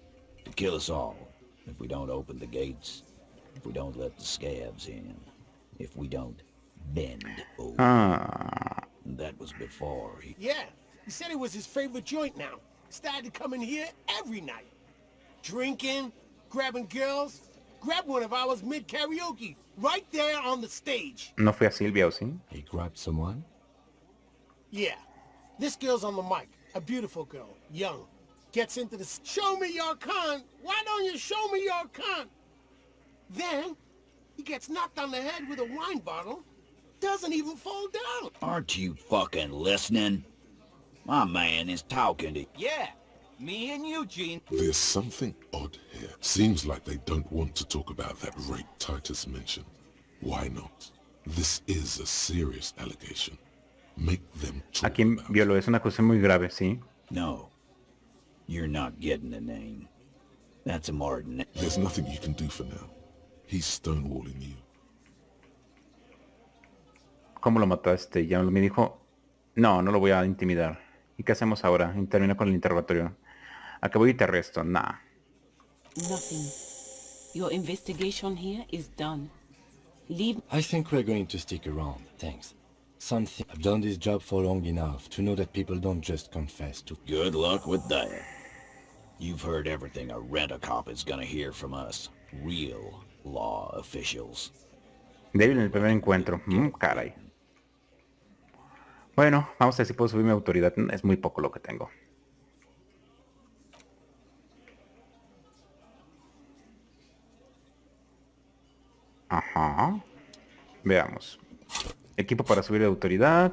To kill us all. If we don't open the gates. If we don't let the scabs in. If we don't bend over. That was before he... Yeah, he said it was his favorite joint now. Started to come in here every night. Drinking, grabbing girls. Grabbed one of ours mid-karaoke, right there on the stage. ¿No fue a Silvia o sí? He grabbed someone? Yeah. This girl's on the mic. A beautiful girl. Young. Gets into the... Show me your cunt! Why don't you show me your cunt? Then, he gets knocked on the head with a wine bottle. Doesn't even fall down. Aren't you fucking listening? My man is talking to... Yeah. Me and Eugene. There's something odd here. Seems like they don't want to talk about that rape Titus mentioned. Why not? This is a serious allegation. Make them talk. A quien violó es una acusación muy grave, sí. No. You're not getting the name. That's a Martin. There's nothing you can do for now. He's stonewalling you. ¿Cómo lo mataste? Ya me dijo, no lo voy a intimidar. ¿Y qué hacemos ahora? Termina con el interrogatorio. Acabo y te arresto. Nah. Nothing. Your investigation here is done. Leave. I think we're going to stick around, thanks. Something. I've done this job for long enough to know that people don't just confess to... Good luck with that. You've heard everything a rent-a-cop is gonna hear from us. Real law officials. Débil en el primer encuentro. Caray. Bueno, vamos a ver si puedo subir mi autoridad. Es muy poco lo que tengo. Ajá. Veamos. Equipo para subir de autoridad.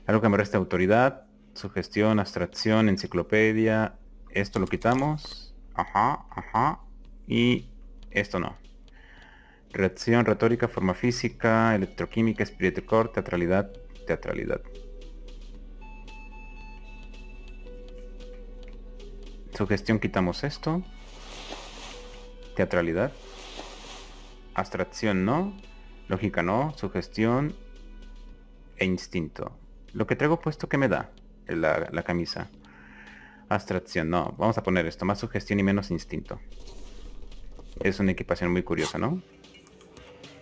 Algo que me resta autoridad. Sugestión, abstracción, enciclopedia. Esto lo quitamos. Ajá. Y esto no. Reacción, retórica, forma física, electroquímica, espíritu core, teatralidad. Sugestión, quitamos esto. Teatralidad. Abstracción no. Lógica no. Sugestión. E instinto. Lo que traigo puesto, ¿qué me da? La camisa. Abstracción no. Vamos a poner esto. Más sugestión y menos instinto. Es una equipación muy curiosa, ¿no?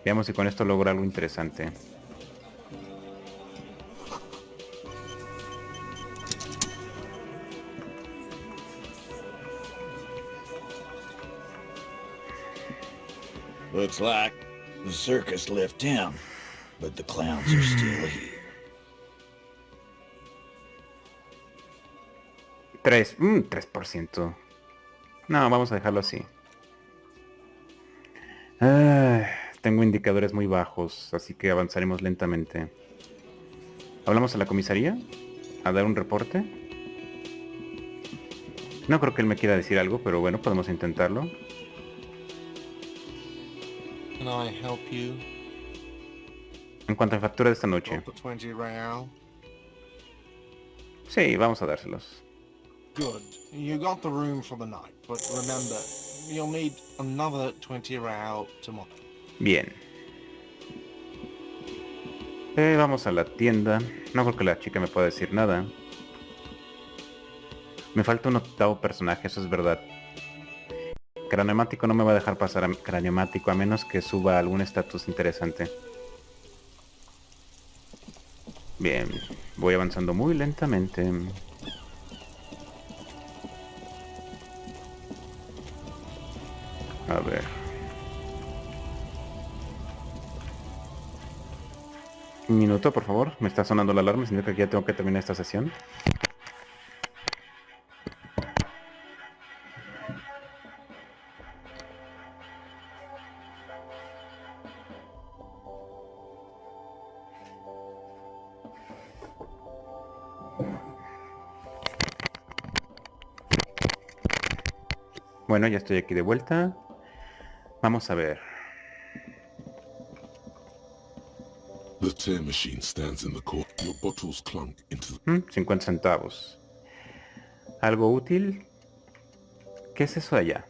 Veamos si con esto logro algo interesante. Looks like the circus left town, but the clowns are still here. 3%. No, vamos a dejarlo así. Tengo indicadores muy bajos, así que avanzaremos lentamente. ¿Hablamos a la comisaría? ¿A dar un reporte? No creo que él me quiera decir algo, pero bueno, podemos intentarlo. Can I help you? En cuanto a factura de esta noche. Sí, vamos a dárselos. Good. You got the room for the night, but remember, you'll need another 20 real tomorrow. Bien. Vamos a la tienda. No creo que la chica me pueda decir nada. Me falta un octavo personaje, eso es verdad. Craniomático no me va a dejar pasar a Craniomático a menos que suba algún estatus interesante. Bien, voy avanzando muy lentamente. A ver. Un minuto, por favor. Me está sonando la alarma, significa que ya tengo que terminar esta sesión. Bueno, ya estoy aquí de vuelta. Vamos a ver. The tear machine stands in the court. Your bottles clunk into the... 50 centavos. ¿Algo útil? ¿Qué es eso de allá?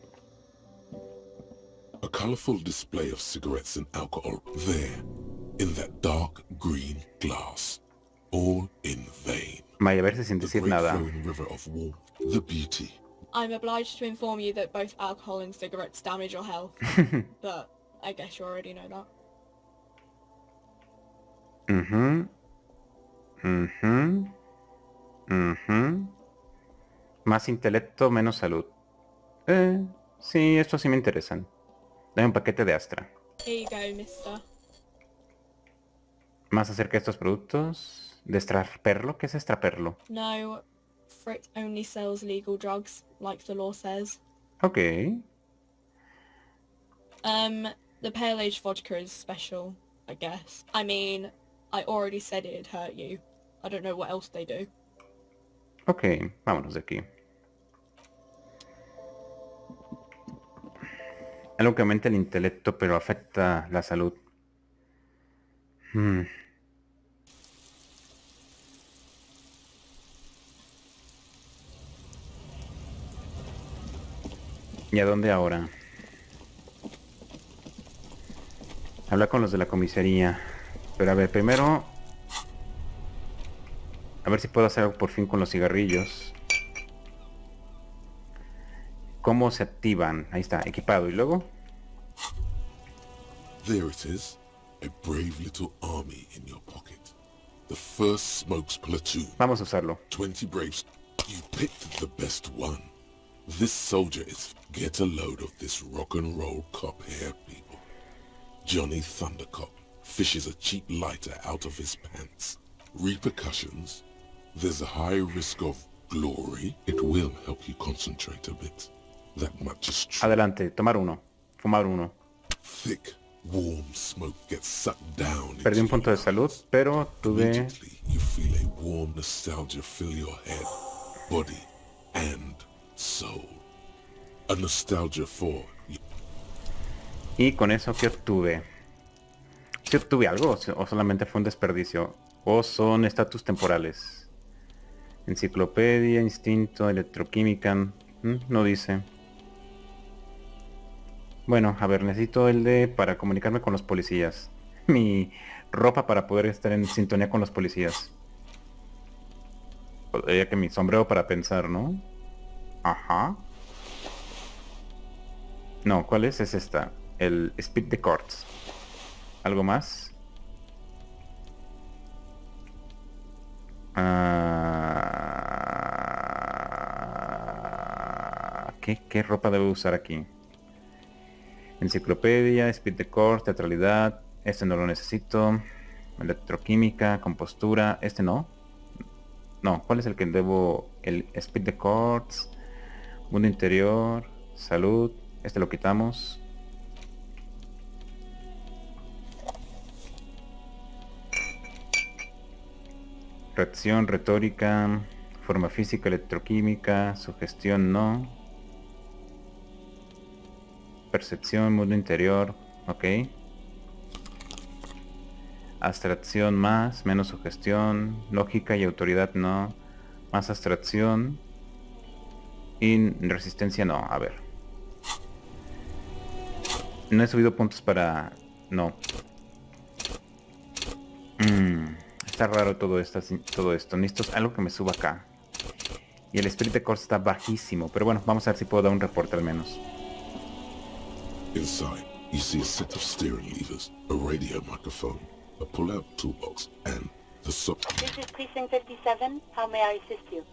A colorful display of cigarettes and alcohol. There, in that dark green glass. All in vain. Vaya, a ver sin decir nada. River of warmth, the beauty. I'm obliged to inform you that both alcohol and cigarettes damage your health. But I guess you already know that. Ujú. Ujú. Más intelecto, menos salud. Sí, estos sí me interesan. Dame un paquete de Astra. Here you go, mister. Más acerca de estos productos. ¿Destraperlo? ¿Qué es extraperlo? No, Frick only sells legal drugs, like the law says. Ok. The pale age vodka is special, I guess. I mean, I already said it'd hurt you. I don't know what else they do. Ok, vámonos de aquí. Algo que aumenta el intelecto pero afecta la salud. ¿Y a dónde ahora? Habla con los de la comisaría. Pero a ver, primero... A ver si puedo hacer algo por fin con los cigarrillos. ¿Cómo se activan? Ahí está, equipado. ¿Y luego? There it is. A brave little army in your pocket. The first smokes platoon. Vamos a usarlo. 20 braves. You picked the best one. This soldier is... Get a load of this rock and roll cop here, people. Johnny Thundercop fishes a cheap lighter out of his pants. Repercussions? There's a high risk of glory. It will help you concentrate a bit. That much is true. Adelante, tomar uno. Fumar uno. Thick, warm smoke gets sucked down. Perdí un punto de salud, pero tuve... Immediately, you feel a warm nostalgia fill your head, body, and soul. A nostalgia for... Y con eso, ¿qué obtuve? ¿Sí obtuve algo o solamente fue un desperdicio? ¿O son estatus temporales? Enciclopedia, instinto, electroquímica... No dice. Bueno, a ver, necesito el de... para comunicarme con los policías. Mi ropa para poder estar en sintonía con los policías. Podría que mi sombrero para pensar, ¿no? Ajá. No, ¿cuál es? Es esta. El Speed the Courts. ¿Algo más? ¿Qué ropa debo usar aquí? Enciclopedia, Speed the Courts, teatralidad. Este no lo necesito. Electroquímica, compostura. Este no. No, ¿cuál es el que debo? El Speed the Courts. Mundo interior. Salud. Este lo quitamos. Reacción, retórica, forma física, electroquímica, sugestión no. Percepción, mundo interior, ok. Abstracción más, menos sugestión, lógica y autoridad no. Más abstracción. Y resistencia no, a ver. No he subido puntos para... no. Está raro todo esto. Necesito algo que me suba acá. Y el Spirit de Course está bajísimo. Pero bueno, vamos a ver si puedo dar un reporte al menos. Inside, you see a set of steering levers, a radio microphone, a pull-out toolbox, and the sub... This is Precinct 57. How may I assist you?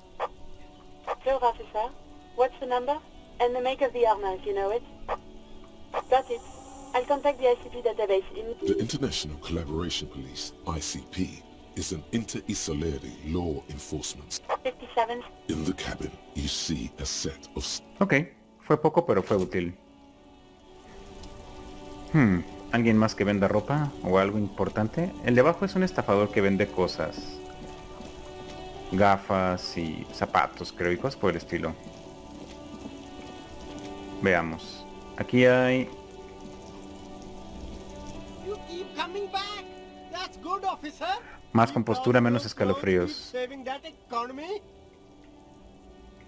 Field officer, what's the number? And the make of the armor, if you know it. Got it. I'll contact the ICP database in... The International Collaboration Police, ICP, is an inter-Isolari law enforcement. 57. In the cabin, you see a set of... Ok, fue poco pero fue útil. ¿Alguien más que venda ropa o algo importante? El de abajo es un estafador que vende cosas. Gafas y zapatos, creo, y cosas por el estilo. Veamos. Aquí hay... You keep coming back. That's good, officer. Más compostura, menos escalofríos. Saving that economy.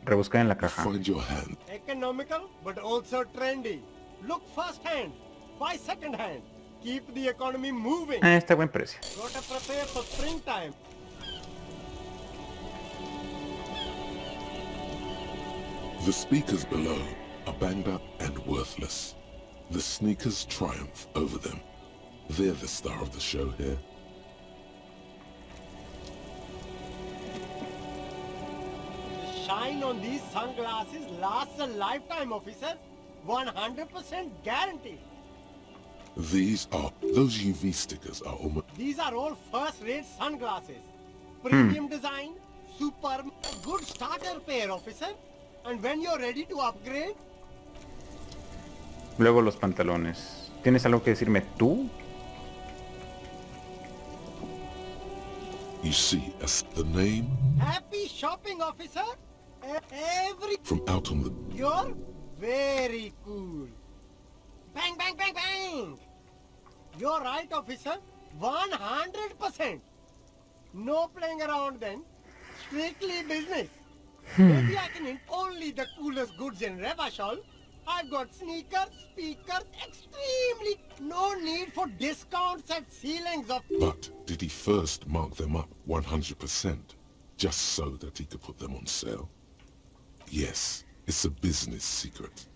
Rebuscar en la caja. Find your hand. Economical, but also trendy. Look first hand. Buy second hand. Keep the economy moving. Está a buen precio. Gotta prepare for springtime. The speakers below are banged up and worthless. The sneakers triumph over them. They're the star of the show here. shine on these sunglasses lasts a lifetime, officer. 100% guaranteed. Those UV stickers are almost... These are all first-rate sunglasses. Premium design, superb, good starter pair, officer. And when you're ready to upgrade... Luego los pantalones. ¿Tienes algo que decirme tú? You see, as the name... Happy shopping, officer. Every... From out on the... You're very cool. Bang, bang, bang, bang. You're right, officer. 100%. No playing around then. Strictly business. Maybe I can only the coolest goods in Revachol. I've got sneakers, speakers, extremely... No need for discounts at ceilings of... But did he first mark them up 100%, just so that he could put them on sale? Yes, it's a business secret.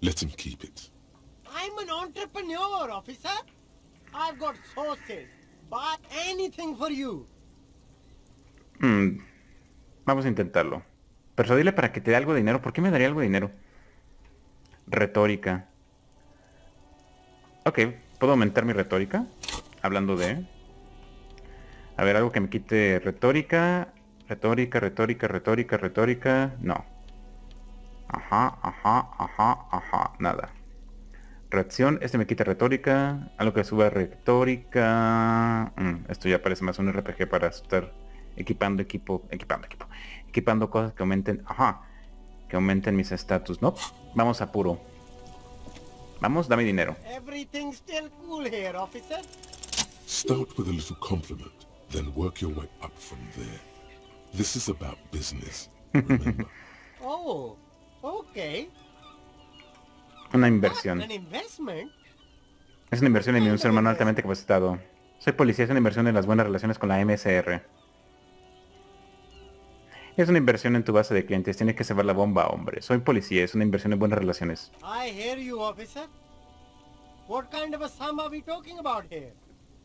Let him keep it. I'm an entrepreneur, officer. I've got sources. Buy anything for you. Vamos a intentarlo. Persuadirle para que te dé algo de dinero. ¿Por qué me daría algo de dinero? Retórica. Ok, ¿puedo aumentar mi retórica? Hablando de... A ver, algo que me quite retórica. Retórica. No. Ajá. Nada. Reacción, este me quita retórica. Algo que suba retórica. Esto ya parece más un RPG para estar equipando cosas que aumenten. Que aumenten mis estatus. No, vamos a puro. Vamos, dame dinero. Everything's still cool here, officer. Start with a little compliment, then work your way up from there. This is about business, remember? Oh, okay. Una inversión. An investment? Es una inversión en mi un ser humano altamente capacitado. Soy policía, es una inversión en las buenas relaciones con la MSR. Es una inversión en tu base de clientes. Tienes que saber la bomba, hombre. Soy policía, es una inversión en buenas relaciones. I hear you, officer. What kind of a sum are we talking about here?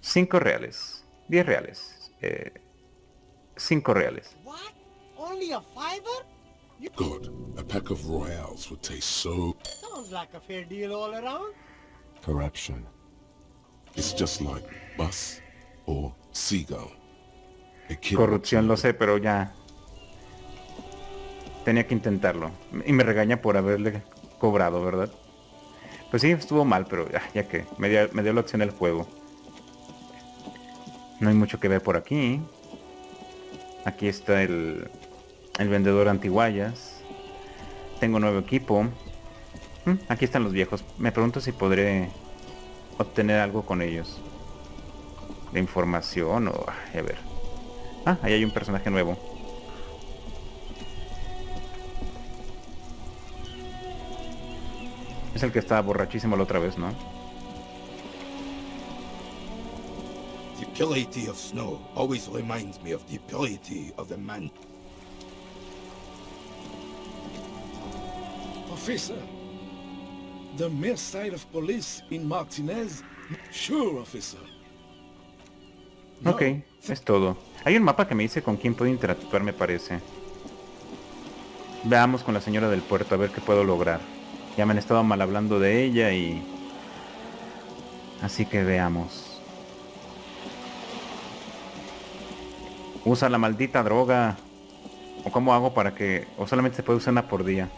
5 reales. 10 reales. 5 reales. What? Only a fiver? God, a pack of royales would taste so... Sounds like a fair deal all around. Corruption. It's just like bus or seagull. A kid Corrupción, lo sé, pero ya... Tenía que intentarlo. Y me regaña por haberle cobrado, ¿verdad? Pues sí, estuvo mal, pero ya que me dio la opción el juego. No hay mucho que ver por aquí. Aquí está el vendedor antiguallas. Tengo nuevo equipo. Aquí están los viejos. Me pregunto si podré obtener algo con ellos. De información o... a ver. Ahí hay un personaje nuevo. Es el que estaba borrachísimo la otra vez, ¿no? The utility of snow always reminds me of the utility of the man. Officer, the mere sight of police in Martinez. Sure, officer. Ok, es todo. Hay un mapa que me dice con quién puedo interactuar, me parece. Veamos con la señora del puerto a ver qué puedo lograr. Ya me han estado mal hablando de ella y... Así que veamos. Usa la maldita droga. ¿O cómo hago para que... o solamente se puede usar una por día?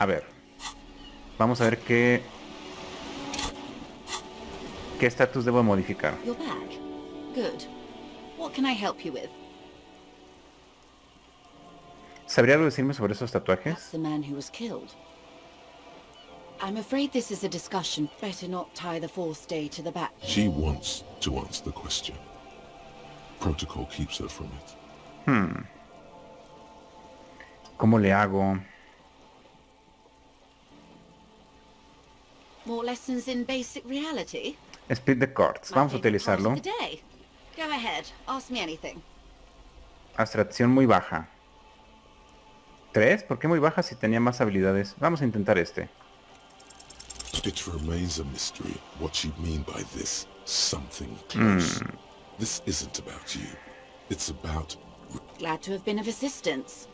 A ver. Vamos a ver qué estatus debo modificar. You're back. Good. What can I help you with? ¿Sabría algo decirme sobre esos tatuajes? That's the man who was killed. I'm afraid this is a discussion. Better not tie the fourth day to the back. She wants to answer the question. Protocol keeps her from it. ¿Cómo le hago? More lessons in basic reality? Speed the cards. Vamos a utilizarlo. Part of the day. Go ahead. Ask me anything. Abstracción muy baja. 3, ¿por qué muy baja si tenía más habilidades? Vamos a intentar este. It remains a mystery what you mean by this something close. This isn't about you. It's about... Glad to have been of assistance.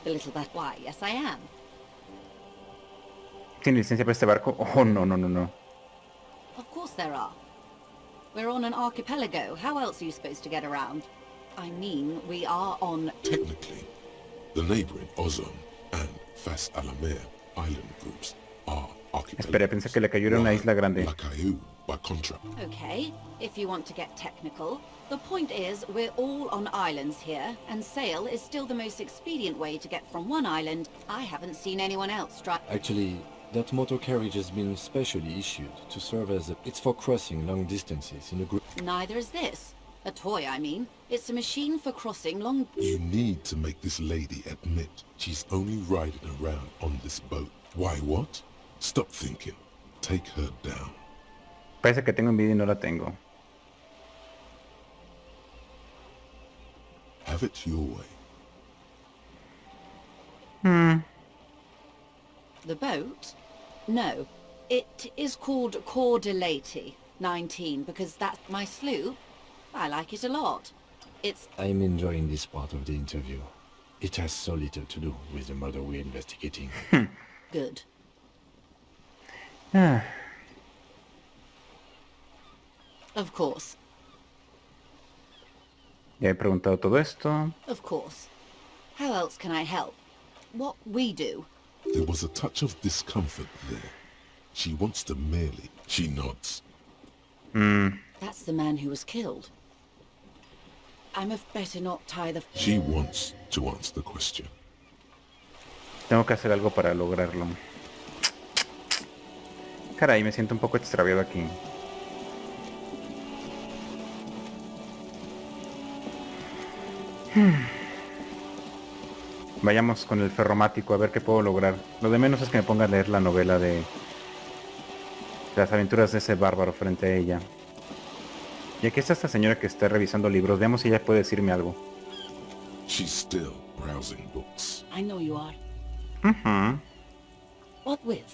The little that... Why, yes I am. ¿Tiene licencia para este barco? Oh, no, no, no, no. Of course there are. We're on an archipelago. How else are you supposed to get around? I mean, we are on... Technically, the neighboring Ozone and Fas Alamer island groups are archipelagos. Espera, pensé que le cayó una isla grande. By contract. Okay, if you want to get technical. The point is, we're all on islands here, and sail is still the most expedient way to get from one island. I haven't seen anyone else try... Actually, that motor carriage has been specially issued to serve as a... It's for crossing long distances in a group. Neither is this. A toy, I mean. It's a machine for crossing long... You need to make this lady admit she's only riding around on this boat. Why what? Stop thinking. Take her down. Parece que tengo envidia y no la tengo. Have it your way. The boat? No. It is called Cordelati 19 because that's my sloop. I like it a lot. It's... I'm enjoying this part of the interview. It has so little to do with the murder we're investigating. Good. Of course. Ya he preguntado todo esto. Of course. How else can I help? What we do. There was a touch of discomfort there. She wants to merely... She nods. That's the man who was killed. I'm better not tie the... She wants to answer the question. Tengo que hacer algo para lograrlo. Caray, me siento un poco extraviado aquí. Vayamos con el ferromático a ver qué puedo lograr. Lo de menos es que me ponga a leer la novela de las aventuras de ese bárbaro frente a ella. Y aquí está esta señora que está revisando libros. Veamos si ella puede decirme algo. She's still browsing books. I know you are. What with?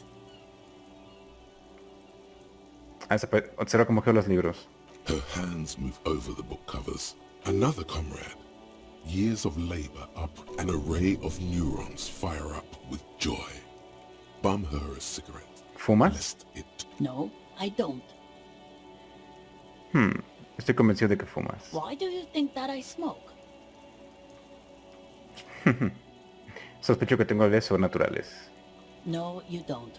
Observa cómo geo los libros. Her hands move over the book covers. Another comrade. Years of labor up, an array of neurons fire up with joy. Bum her a cigarette. ¿Fuma? No, I don't. Estoy convencido de que fumas. Why do you think that I smoke? Sospecho que tengo habilidades sobrenaturales. No, you don't.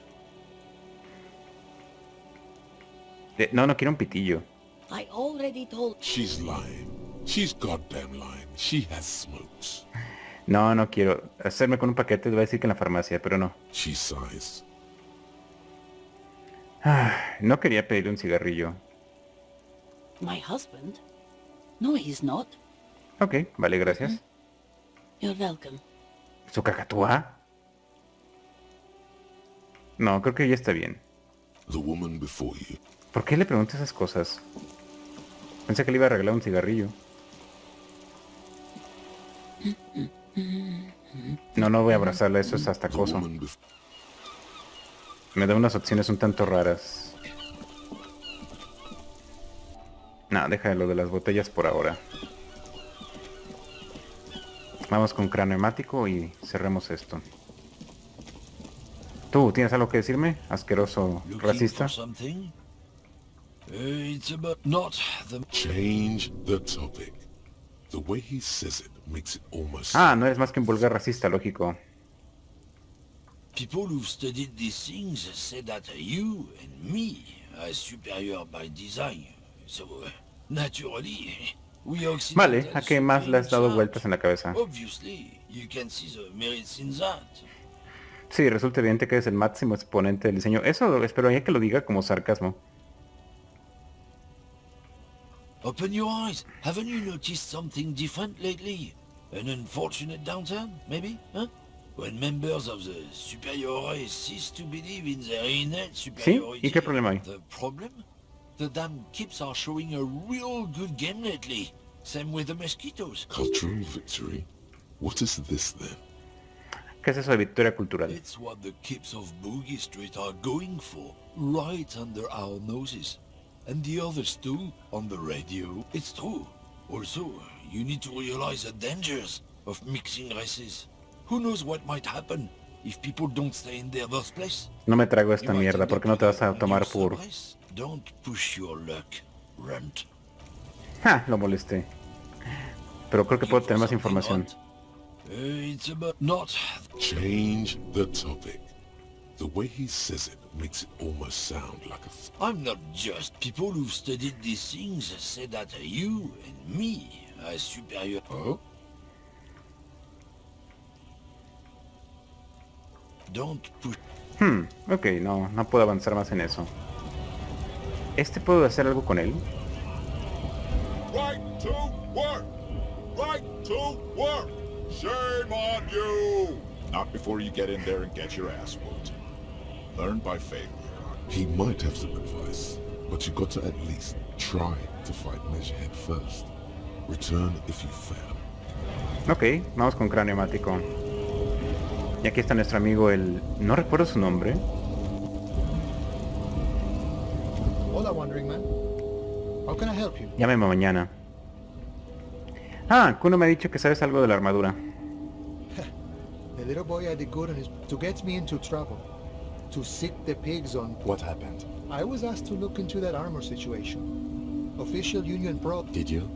No quiero un pitillo. I already told... She's lying. She's goddamn lying. She has smokes. No quiero. Hacerme con un paquete, le voy a decir que en la farmacia, pero no. She sighs. No quería pedirle un cigarrillo. My husband? No, he's not. Ok, vale, gracias. You're welcome. ¿Su cacatúa? No, creo que ya está bien. The woman before you. ¿Por qué le preguntas esas cosas? Pensé que le iba a regalar un cigarrillo. No voy a abrazarla, eso es hasta acoso. Me da unas opciones un tanto raras. No, deja lo de las botellas por ahora. Vamos con cranomático y cerremos esto. ¿Tú tienes algo que decirme? Asqueroso racista. It's about not the... Change the topic. The way he says it makes it almost... No eres más que un vulgar racista, lógico. People who've studied these things say that you and me are superior by design. So, naturally, we occidentals... Vale, ¿a qué más le has dado vueltas en la cabeza? Obviously, you can see the merits in that. Sí, resulta evidente que eres el máximo exponente del diseño. Eso espero ya que lo diga como sarcasmo. Open your eyes. Haven't you noticed something different lately? An unfortunate downturn, maybe? Huh? When members of the superior race cease to believe in their innate superiority. ¿Sí? ¿Y qué problema hay? The problem? The damn kips are showing a real good game lately. Same with the mosquitoes. Cultural victory? What is this then? ¿Qué es eso de victoria cultural? It's what the kids of Boogie Street are going for, right under our noses. And the others too, on the radio. It's true. Also, you need to realize the dangers of mixing races. Who knows what might happen if people don't stay in their birthplace? No me trago esta mierda, ¿por qué no te vas a tomar por...? Don't push your luck, runt. ¡Ja! Lo molesté. Pero creo que puedo tener más información. It's about not... Change the topic. The way he says it makes it almost sound like a... I'm not just. People who've studied these things say that you and me are superior. Oh? Don't push... Ok, no puedo avanzar más en eso. ¿Puedo hacer algo con él? Right to work! Right to work! Shame on you! Not before you get in there and get your ass whooped. Learn by failure. He might have some advice, but you got to at least try to fight Measurehead first. Return if you fail. Ok, vamos con cráneo mático. Y aquí está nuestro amigo el... No recuerdo su nombre. Hola, Wandering Man. How can I help you? Llámeme mañana. Ah, Cuno me ha dicho que sabes algo de la armadura. The little boy had it good on his... to get me into trouble. To sick the pigs on... What happened? I was asked to look into that armor situation. Official Union Pro... Did you?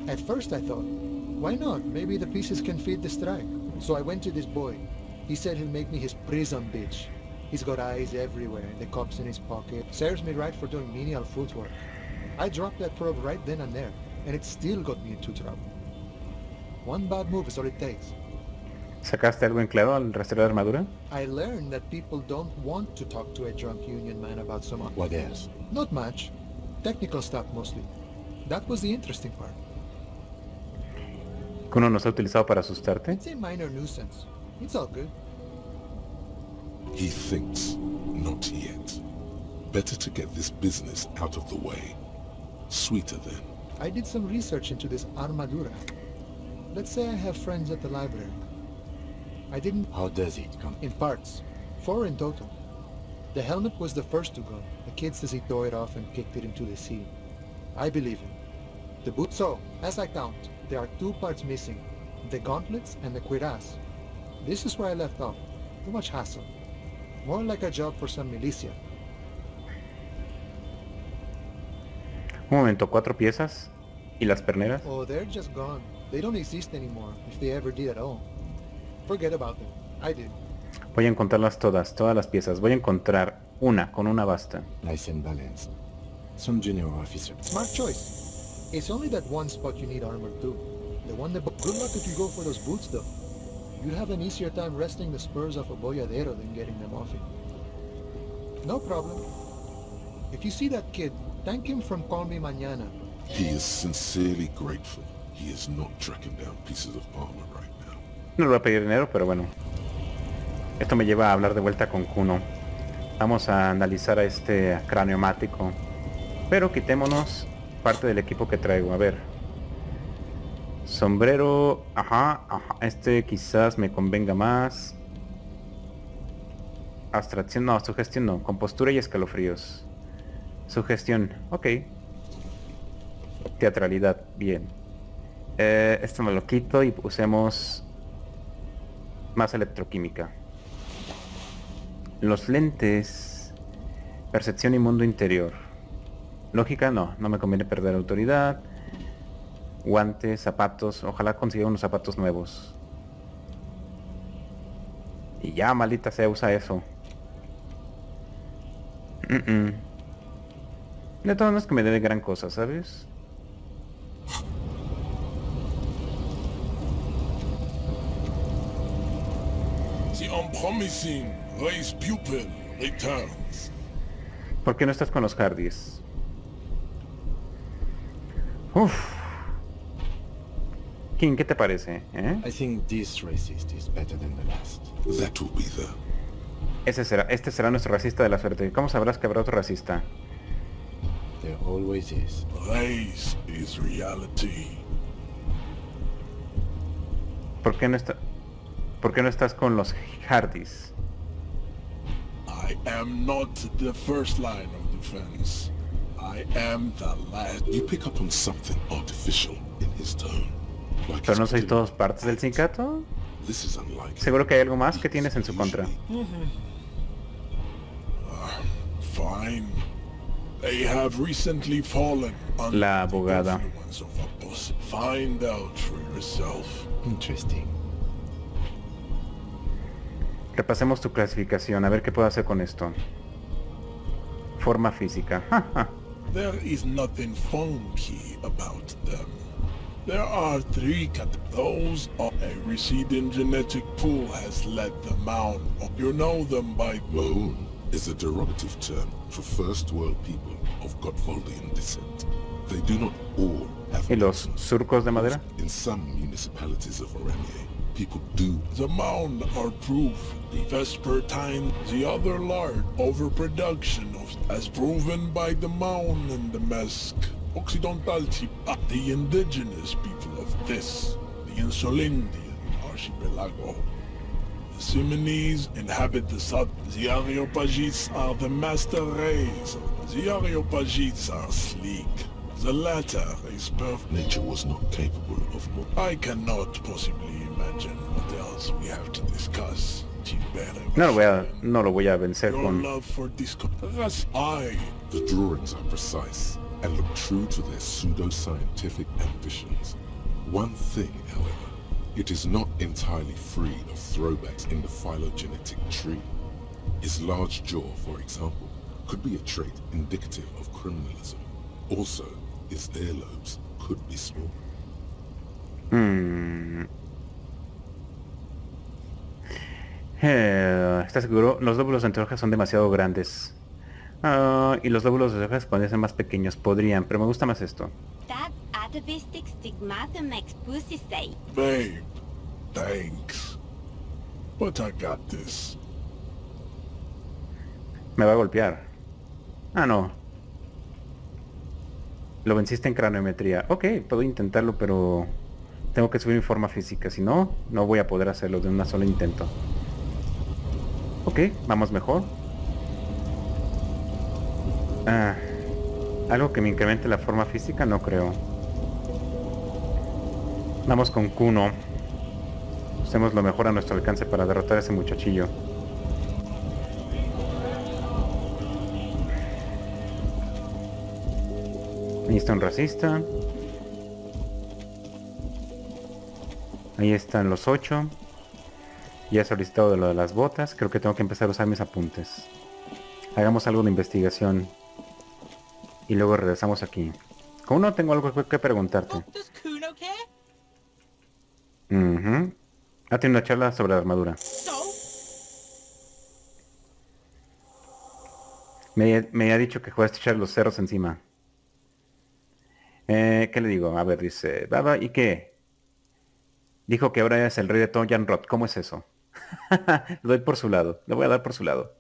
At first I thought, why not? Maybe the pieces can feed the strike. So I went to this boy. He said he'll make me his prison bitch. He's got eyes everywhere, the cops in his pocket. Serves me right for doing menial footwork. I dropped that probe right then and there, and it still got me into trouble. One bad move is all it takes. ¿Sacaste algo en claro al rastrear la armadura? I learned that people don't want to talk to a drunk union man about some... What else? Not much. Technical stuff mostly. That was the interesting part. ¿Cuno nos ha utilizado para asustarte? It's a minor nuisance. It's all good. He thinks, not yet. Better to get this business out of the way. Sweeter then. I did some research into this armadura. Let's say I have friends at the library. I didn't... How does it come? In parts. 4 in total. The helmet was the first to go. The kid says he tore it off and kicked it into the sea. I believe him. The boot... So, as I count, there are 2 parts missing. The gauntlets and the cuirass. This is where I left off. Too much hassle. More like a job for some militia. Un momento, 4 piezas. ¿Y las perneras? Oh, they're just gone. They don't exist anymore, if they ever did at all. Forget about them. I did. Voy a encontrarlas todas las piezas. Voy a encontrar una, con una basta. Nice and balanced. Some junior officer. Smart choice. It's only that one spot you need armor too. The one that... Good luck if you go for those boots though. You'd have an easier time wresting the spurs off a boyadero than getting them off it. No problem. If you see that kid, thank him from Call Me Mañana. He is sincerely grateful he is not tracking down pieces of armor right now. No le voy a pedir dinero, pero bueno. Esto me lleva a hablar de vuelta con Cuno. Vamos a analizar a este cráneo mático. Pero quitémonos parte del equipo que traigo. A ver. Sombrero. Ajá. Este quizás me convenga más. Abstracción, no. Sugestión no. Compostura y escalofríos. Sugestión. Ok. Teatralidad. Bien. Esto me lo quito y usemos más electroquímica. Los lentes. Percepción y mundo interior. Lógica, no me conviene perder autoridad. Guantes, zapatos. Ojalá consiga unos zapatos nuevos. Y ya, maldita sea, usa eso. De todas maneras que me debe gran cosa, ¿sabes? The unpromising race pupil returns. ¿Por qué no estás con los Hardys? Uff. King, ¿qué te parece? I think this racist is better than the last. That will be the... Este será nuestro racista de la suerte. ¿Cómo sabrás que habrá otro racista? There always is. Race is reality. ¿Por qué no está? ¿Por qué no estás con los Hardys? I am not the first line of defense. I am the last. You pick up on something artificial in his tone. Like ¿Pero no sois todos partes del sindicato? This is unlikely. Seguro que hay algo más que tienes en su contra. Fine. They have recently fallen under La abogada. the influence of a boss. Find out for yourself. Interesting. Repasemos tu clasificación, a ver qué puedo hacer con esto. Forma física. There is nothing funky about them. There are three those are a receding genetic pool has led them out. You know them by Mahoon is a derogative term for first world people of Godfoldian descent. They do not all have... ¿Y los surcos de madera? In some municipalities of Oranje, people do. The mound are proof. The Vespertine, the other large overproduction of, as proven by the mound and the Mesk. Occidental, the indigenous people of this, the Insulindian archipelago. The Simonese inhabit the south. The Areopagites are the master race. The Areopagites are sleek. The latter is perfect. Nature was not capable of more. I cannot possibly imagine what else we have to discuss. No lo voy a vencer Your con... love for The drawings are precise and look true to their pseudo-scientific ambitions. One thing, however, it is not entirely free of throwbacks in the phylogenetic tree. His large jaw, for example, could be a trait indicative of criminalism. Also, his earlobes could be small. ¿Estás seguro? Los lóbulos entre hojas son demasiado grandes. Y los lóbulos de hojas podrían ser más pequeños. Podrían, pero me gusta más esto. That atavistic stigmata makes pussy say. Babe, thanks. But I got this. Me va a golpear. No. Lo venciste en craniometría. Ok, puedo intentarlo, pero... tengo que subir mi forma física. Si no, no voy a poder hacerlo de un solo intento. Ok, vamos mejor. Algo que me incremente la forma física, no creo. Vamos con Cuno. Hacemos lo mejor a nuestro alcance para derrotar a ese muchachillo. Ahí está un racista. Ahí están los 8. Ya he solicitado de lo de las botas. Creo que tengo que empezar a usar mis apuntes. Hagamos algo de investigación. Y luego regresamos aquí. Como no tengo algo que preguntarte. Ha tenido una charla sobre la armadura. Me ha dicho que juegas a echar los cerros encima. ¿Qué le digo? A ver, dice... Baba, ¿y qué? Dijo que ahora es el rey de Toyanrot. ¿Cómo es eso? Lo doy por su lado. Lo voy a dar por su lado.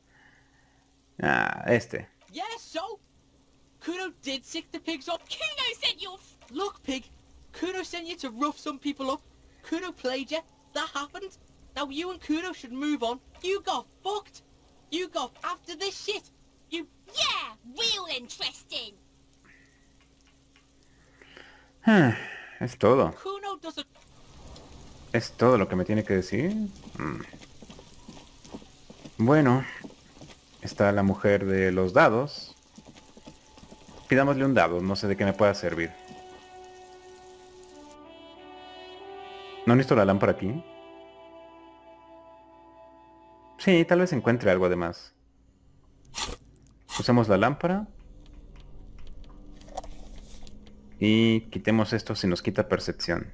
Este. Yeah, so? Kuno did sick the pigs up. Kuno sent you... Look, pig. Kuno sent you to rough some people up. Kuno played you. That happened. Now you and Kuno should move on. You got fucked. You got after this shit. You... Yeah, real interesting. Es todo. Kuno doesn't... ¿Es todo lo que me tiene que decir? Bueno. Está la mujer de los dados. Pidámosle un dado. No sé de qué me pueda servir. ¿No necesito la lámpara aquí? Sí, tal vez encuentre algo además. Usamos la lámpara. Y quitemos esto si nos quita percepción.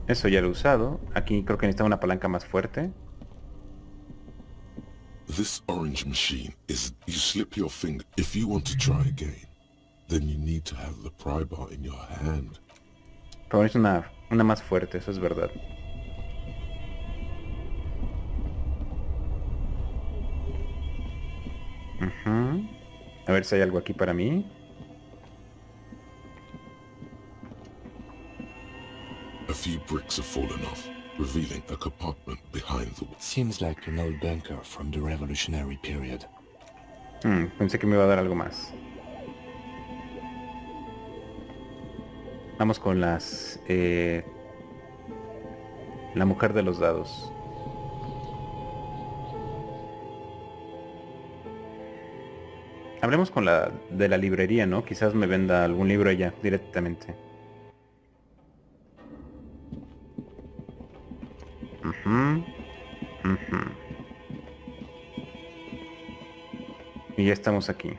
Eso ya lo he usado. Aquí creo que necesita una palanca más fuerte. This orange machine is... You slip your finger. If you want to try again, then you need to have the pry bar in your hand. Pero es una más fuerte, eso es verdad. A ver si hay algo aquí para mí. few bricks have fallen off, revealing a compartment behind the wall. Seems like an old bunker from the revolutionary period. Pensé que me iba a dar algo más. Vamos con las... la mujer de los dados. Hablemos con la de la librería, ¿no? Quizás me venda algún libro ella directamente. Y ya estamos aquí.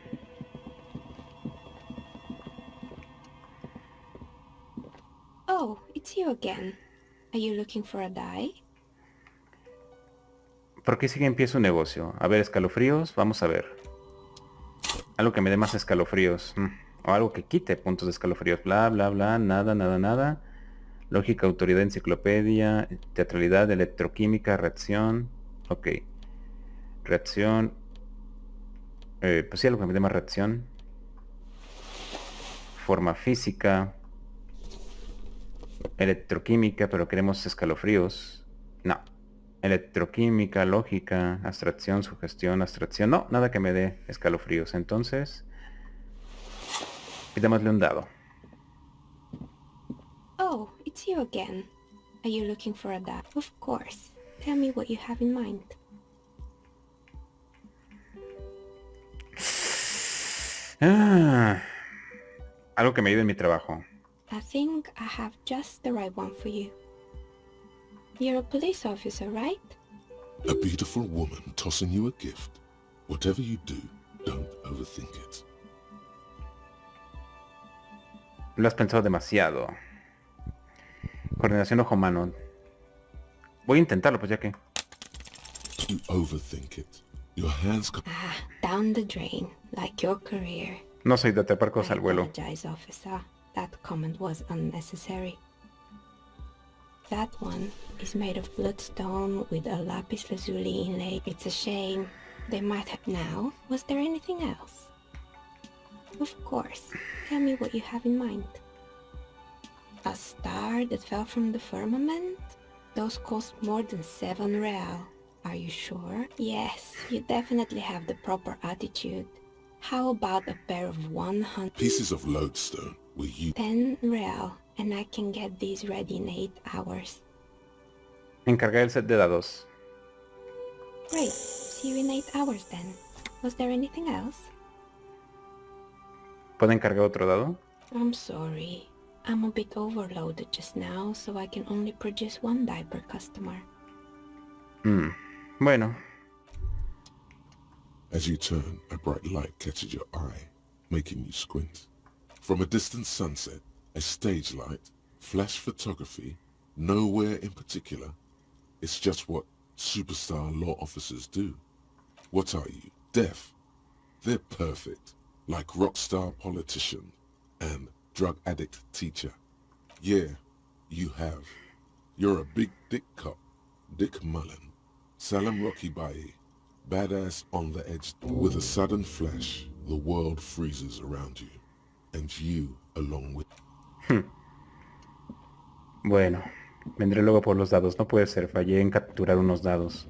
Oh, it's you again. Are you looking for a die? ¿Por qué sigue en pie su negocio? A ver, escalofríos, vamos a ver. Algo que me dé más escalofríos. O algo que quite puntos de escalofríos. Bla, bla, bla, nada, nada, nada. Lógica, autoridad, enciclopedia, teatralidad, electroquímica, reacción. Ok. Reacción. Pues sí, algo que me dé más reacción. Forma física. Electroquímica, pero queremos escalofríos. No. Electroquímica, lógica, abstracción, sugestión, abstracción. No, nada que me dé escalofríos. Entonces, pidámosle un dado. Oh, it's you again. Are you looking for a die? Of course. Tell me what you have in mind. Algo que me ayude en mi trabajo. I think I have just the right one for you. You're a police officer, right? A beautiful woman tossing you a gift. Whatever you do, don't overthink it. Lo has pensado demasiado. Coordinación ojo-mano. Voy a intentarlo, pues ya que... You overthink it. Your hands go... Down the drain, like your career. No soy de atrapar cosas al vuelo. Apologize, officer. That comment was unnecessary. That one is made of bloodstone with a lapis lazuli inlay. It's a shame. They might have... Now, was there anything else? Of course. Tell me what you have in mind. A star that fell from the firmament? Those cost more than 7 real. Are you sure? Yes, you definitely have the proper attitude. How about a pair of 100... Pieces of lodestone were you... 10 real, and I can get these ready in 8 hours. Encargué el set de dados. Great. See you in 8 hours then. Was there anything else? ¿Puedo encargar otro dado? I'm sorry. I'm a bit overloaded just now, so I can only produce 1 die per customer. Bueno. As you turn, a bright light catches your eye, making you squint. From a distant sunset, a stage light, flash photography, nowhere in particular. It's just what superstar law officers do. What are you, deaf? They're perfect, like rock star politician and drug addict teacher. Yeah, you have. You're a big dick cop, Dick Mullen, Salem Rocky Bayi, badass on the edge. With a sudden flash, the world freezes around you, and you along with... Bueno, vendré luego por los dados. No puede ser, fallé en capturar unos dados.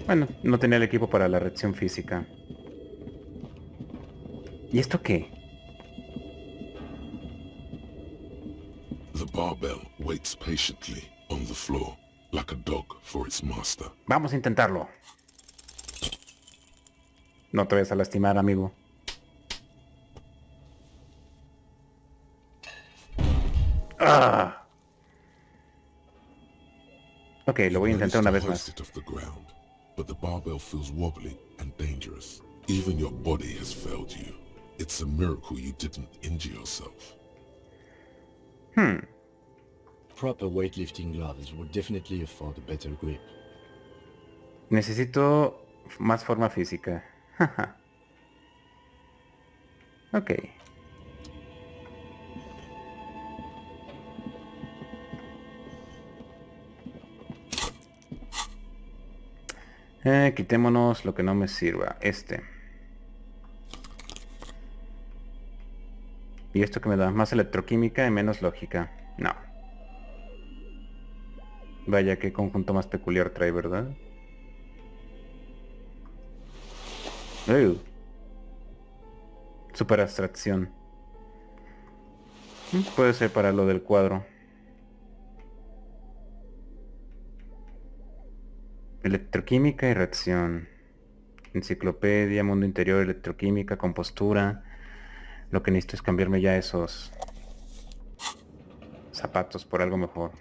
Bueno, no tenía el equipo para la reacción física. ¿Y esto qué? The barbell waits patiently on the floor, like a dog for its master. Vamos a intentarlo. No te vayas a lastimar, amigo. ¡Ah! Ok, lo voy a intentar una vez más. But the barbell feels wobbly and dangerous. Even your body has failed you. It's a miracle you didn't injure yourself. Proper weightlifting gloves would definitely afford a better grip. Necesito más forma física. Ok. Quitémonos lo que no me sirva. Este. ¿Y esto que me da? Más electroquímica y menos lógica. No. Vaya, qué conjunto más peculiar trae, ¿verdad? Super abstracción. Puede ser para lo del cuadro. Electroquímica y reacción. Enciclopedia, mundo interior, electroquímica, compostura. Lo que necesito es cambiarme ya esos zapatos por algo mejor.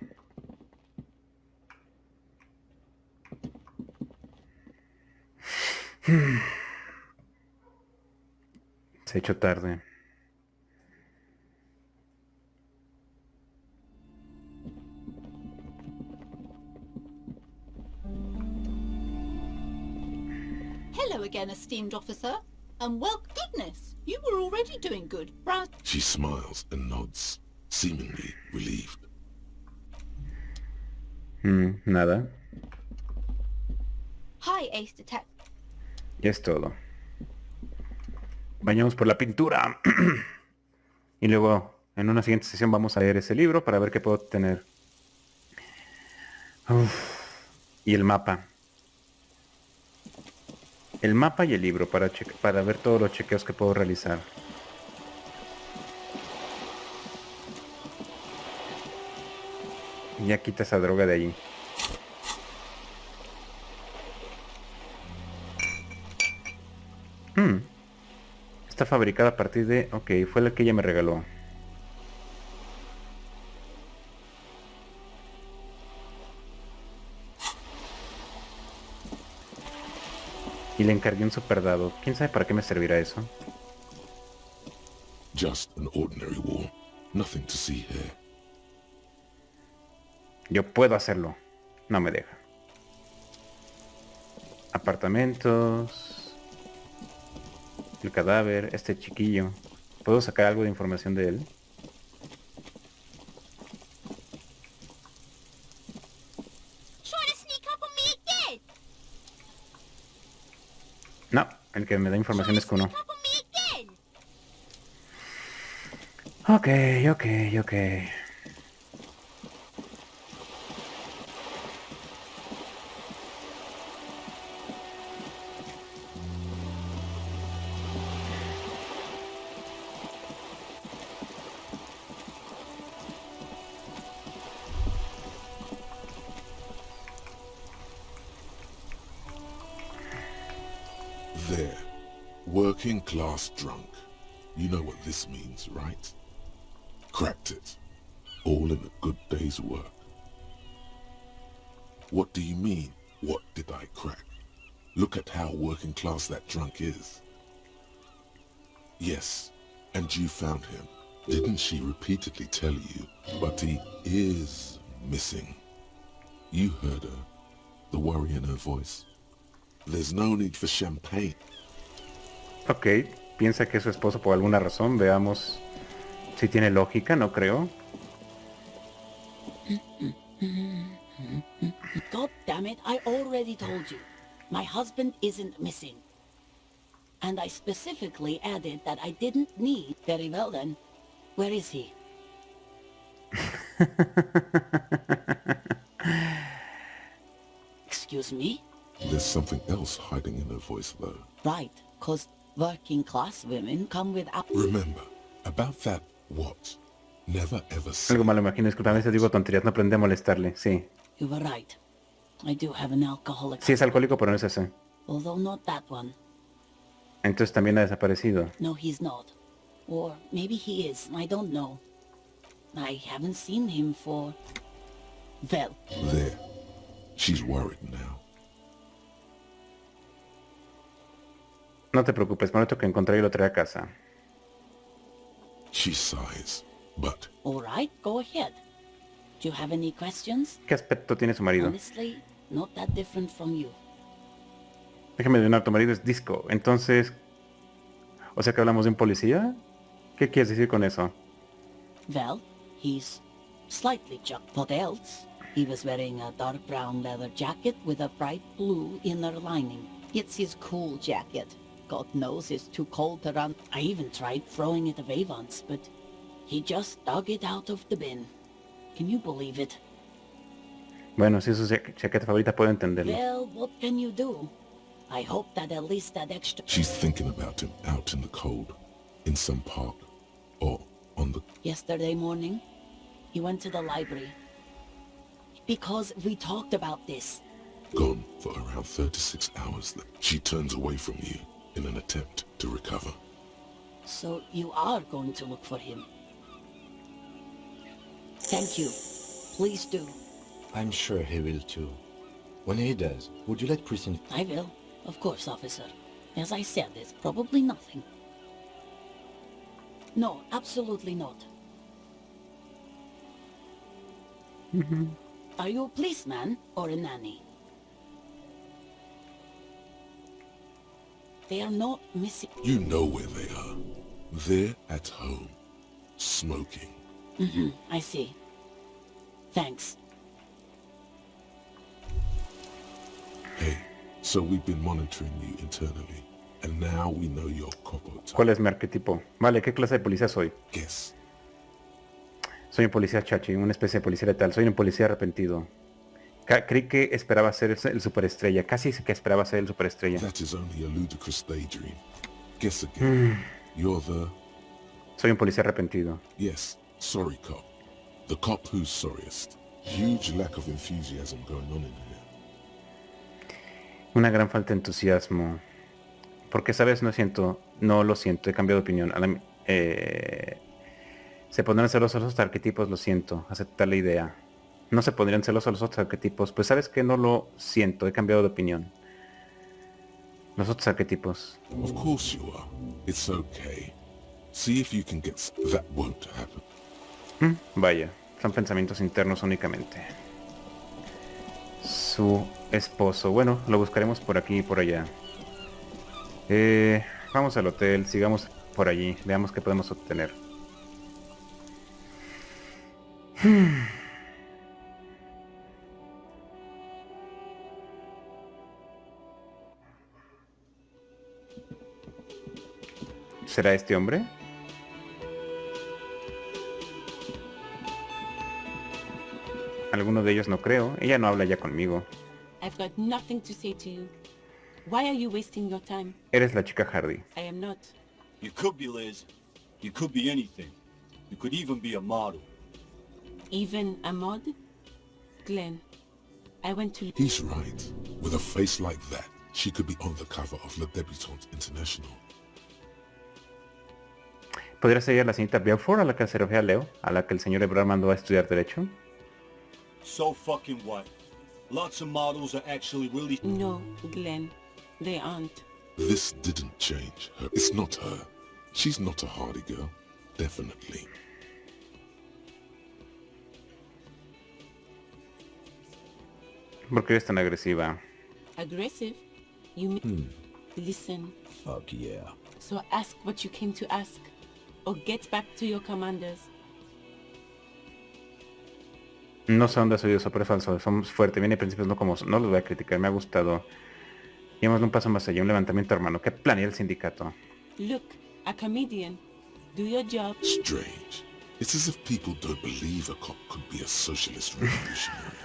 Se ha hecho tarde. Hello again, esteemed officer. And well, goodness, you were already doing good. She smiles and nods, seemingly relieved. Nada. Hi, Ace Detective. Ya es todo. Vayamos por la pintura. Y luego, en una siguiente sesión, vamos a leer ese libro para ver qué puedo tener. Y el mapa. El mapa y el libro para ver todos los chequeos que puedo realizar. Ya quita esa droga de allí. Está fabricada a partir de... Ok, fue la que ella me regaló. Y le encargué un superdado. ¿Quién sabe para qué me servirá eso? Just an ordinary wall. Nothing to see here. Yo puedo hacerlo. No me deja. Apartamentos. El cadáver. Este chiquillo. ¿Puedo sacar algo de información de él? No, el que me da información es Cuno. Ok. There. Working class drunk. You know what this means, right? Cracked it. All in a good day's work. What do you mean, what did I crack? Look at how working class that drunk is. Yes, and you found him. Didn't she repeatedly tell you? But he is missing. You heard her. The worry in her voice. There's no need for champagne. Ok, piensa que es su esposo por alguna razón. Veamos si tiene lógica, no creo. God damn it, I already told you. My husband isn't missing. And I specifically added that I didn't need... Very well then. Where is he? Excuse me? There's something else hiding in her voice, though. Right, because working class women come without... Remember, about that what? Never ever say... Algo malo, imagino. Disculpa, a veces digo tonterías. No aprendí a molestarle. Sí. You were right. I do have an alcoholic... Sí es alcohólico, pero no es ese. Although not that one. Entonces también ha desaparecido. No, he's not. Or maybe he is. I don't know. I haven't seen him for... Well. There. She's worried now. No te preocupes, prometo que encontré y lo traeré a casa. She sighs, but... All right, go ahead. Do you have any questions? ¿Qué aspecto tiene su marido? Honestly, not that different from you. Déjame adivinar, tu marido es disco. Entonces... O sea que hablamos de un policía. ¿Qué quieres decir con eso? Well, he's slightly jumped. What else? He was wearing a dark brown leather jacket with a bright blue inner lining. It's his cool jacket. God knows it's too cold to run. I even tried throwing it away once, but He just dug it out of the bin. Can you believe it? Bueno, si es su chaqueta favorita puedo entenderlo. Well, what can you do? I hope that at least that extra... She's thinking about him out in the cold, in some park, or on the... Yesterday morning, he went to the library. Because we talked about this. Gone for around 36 hours. She turns away from you in an attempt to recover. So you are going to look for him. Thank you. Please do. I'm sure he will too. When he does, would you let Kristen... I will. Of course, officer. As I said, there's probably nothing. No, absolutely not. Are you a policeman or a nanny? They are not missing... You know where they are. They're at home, smoking. I see. Thanks. Hey, so we've been monitoring you internally, and now we know your copo type. ¿Cuál es mi arquetipo? Vale, ¿qué clase de policía soy? Guess. Soy un policía chachi, una especie de policía letal. Soy un policía arrepentido. Creí que esperaba ser el superestrella. Casi que esperaba ser el superestrella. That is only a ludicrous daydream. Guess again. You're the... Soy un policía arrepentido. Yes, sorry cop. The cop who's sorriest. Huge lack of enthusiasm going on in here. Una gran falta de entusiasmo. Porque, ¿sabes? No lo siento, he cambiado de opinión. Se pondrán celosos los arquetipos, lo siento. Aceptar la idea. No se pondrían celosos los otros arquetipos. Pues, ¿sabes qué? No lo siento, he cambiado de opinión. Los otros arquetipos. Of course you are. It's okay. See if you can get... That won't happen. Vaya, son pensamientos internos únicamente. Su esposo. Bueno, lo buscaremos por aquí y por allá. Vamos al hotel, sigamos por allí, veamos qué podemos obtener. ¿Será este hombre? Alguno de ellos no creo. Ella no habla ya conmigo. I've got nothing to say to you. Why are you wasting your time? Eres la chica Hardy. I am not. You could be Liz. You could be anything. You could even be a model. Even a mod? Glenn, I went to... He's right. With a face like that, she could be on the cover of Le Debutante International. ¿Podría ser ella la señorita Beaufort a la que se refiere a Leo? ¿A la que el señor Ebrard mandó a estudiar Derecho? So fucking what? Lots of models are actually really... No, Glenn. They aren't. This didn't change her. It's not her. She's not a hardy girl. Definitely. ¿Por qué eres tan agresiva? Aggressive? You mean... Listen. Fuck yeah. So ask what you came to ask. Or get back to your commanders. No sé dónde soy eso, pero es falso. Somos fuertes. Viene de principios, no como... No los voy a criticar. Me ha gustado. Llevamos un paso más allá. Un levantamiento, hermano. ¿Qué planea el sindicato? Look, a comedian. Do your job. Strange. It's as if people don't believe a cop could be a socialist revolutionary.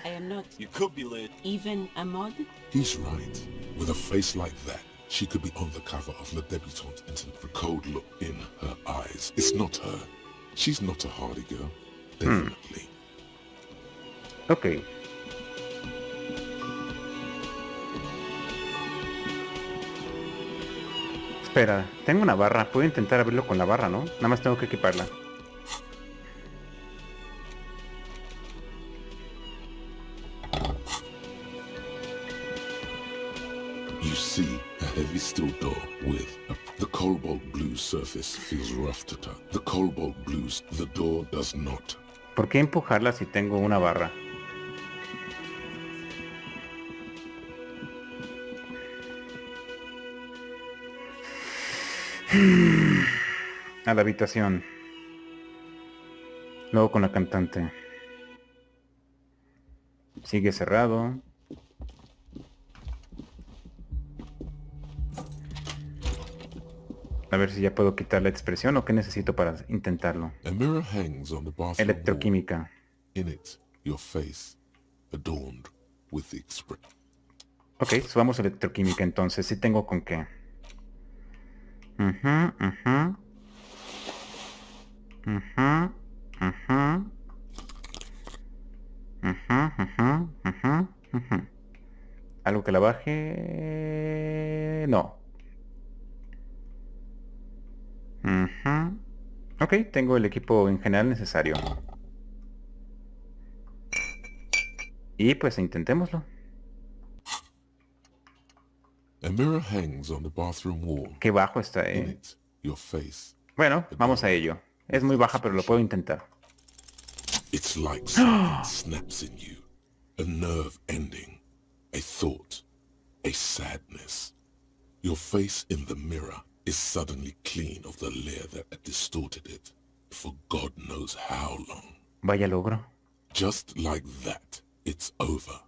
I am not. You could be Liz. Even a mod? He's right. With a face like that, she could be on the cover of Le Debutante International. The cold look in her eyes. It's not her. She's not a hardy girl. Definitely. Ok. Espera, tengo una barra. Puedo intentar abrirlo con la barra, ¿no? Nada más tengo que equiparla. You see a heavy steel door with the cobalt blue surface feels rough to touch. The cobalt blues, the door does not. ¿Por qué empujarla si tengo una barra? A la habitación. Luego con la cantante. Sigue cerrado. A ver si ya puedo quitar la expresión o qué necesito para intentarlo. A mirror hangs on the bathroom wall. Electroquímica. In it, your face, adorned with the expression. Ok, subamos electroquímica entonces. Sí tengo con qué. ¿Algo que la baje? No. Ok, tengo el equipo en general necesario. Y pues intentémoslo. A mirror hangs on the bathroom wall. Qué bajo está, In it, your face. Bueno, vamos a ello. Es muy baja, pero lo puedo intentar. It's like something snaps in you. A nerve ending. A thought. A sadness. Your face in the mirror is suddenly clean of the layer that had distorted it for God knows how long. Vaya logro. Just like that, it's over.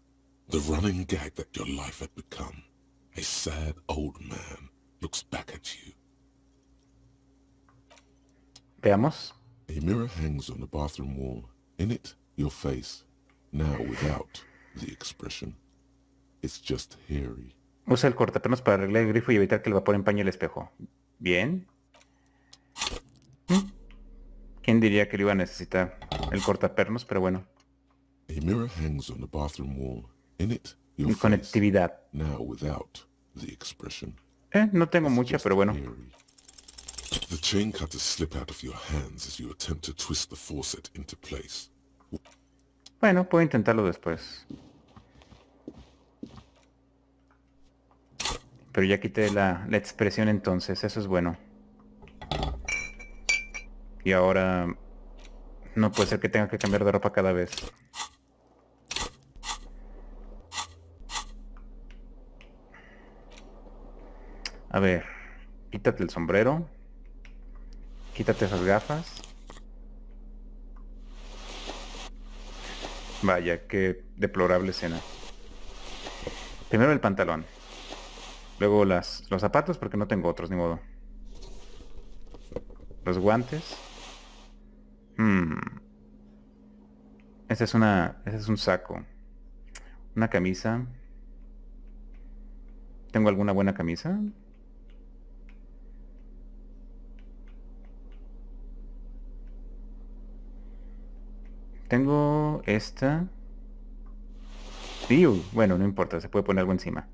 The running gag that your life had become. A sad old man looks back at you. Veamos. A mirror hangs on the bathroom wall. In it, your face. Now without the expression. It's just hairy. Usa el cortapernos para arreglar el grifo y evitar que el vapor empañe el espejo. Bien. ¿Quién diría que lo iba a necesitar? El cortapernos, pero bueno. A mirror hangs on the bathroom wall. In it, your Conectividad. face. Now without the expression. No tengo mucha, pero bueno. The chain cutters slip out of your hands as you attempt to twist the faucet into place. Bueno, puedo intentarlo después. Pero ya quité la expresión entonces, eso es bueno. Y ahora no puede ser que tenga que cambiar de ropa cada vez. A ver, quítate el sombrero. Quítate esas gafas. Vaya, qué deplorable escena. Primero el pantalón. Luego los zapatos porque no tengo otros, ni modo. Los guantes. Ese es un saco. Una camisa. ¿Tengo alguna buena camisa? Tengo esta. Bueno, no importa, se puede poner algo encima.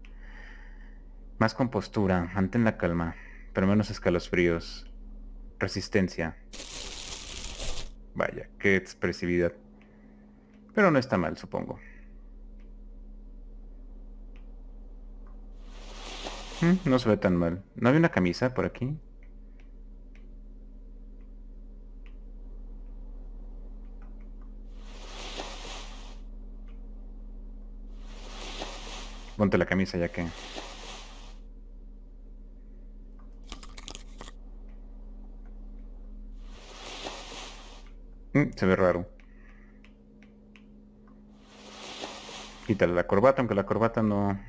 Más compostura, mantén la calma, pero menos escalofríos. Resistencia. Vaya, qué expresividad. Pero no está mal, supongo. No se ve tan mal. ¿No había una camisa por aquí? Ponte la camisa ya que... se ve raro. Quítale la corbata, aunque la corbata no...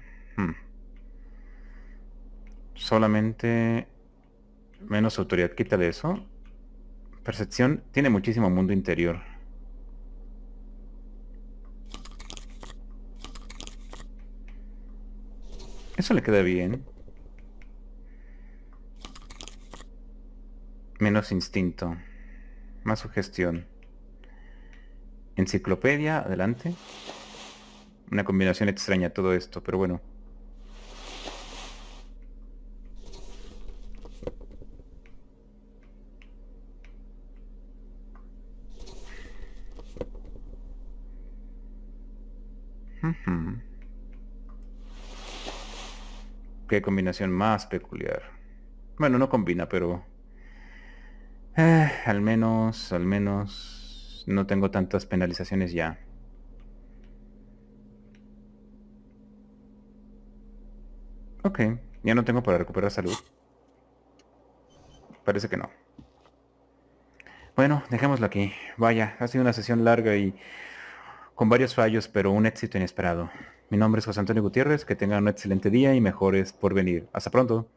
Solamente... menos autoridad. Quítale eso. Percepción. Tiene muchísimo mundo interior. Eso le queda bien. Menos instinto. Más sugestión. Enciclopedia, adelante. Una combinación extraña todo esto, pero bueno. Qué combinación más peculiar. Bueno, no combina, pero... al menos no tengo tantas penalizaciones ya. Ok, ya no tengo para recuperar salud. Parece que no. Bueno, dejémoslo aquí. Vaya, ha sido una sesión larga y con varios fallos, pero un éxito inesperado. Mi nombre es José Antonio Gutiérrez, que tengan un excelente día y mejores por venir. Hasta pronto.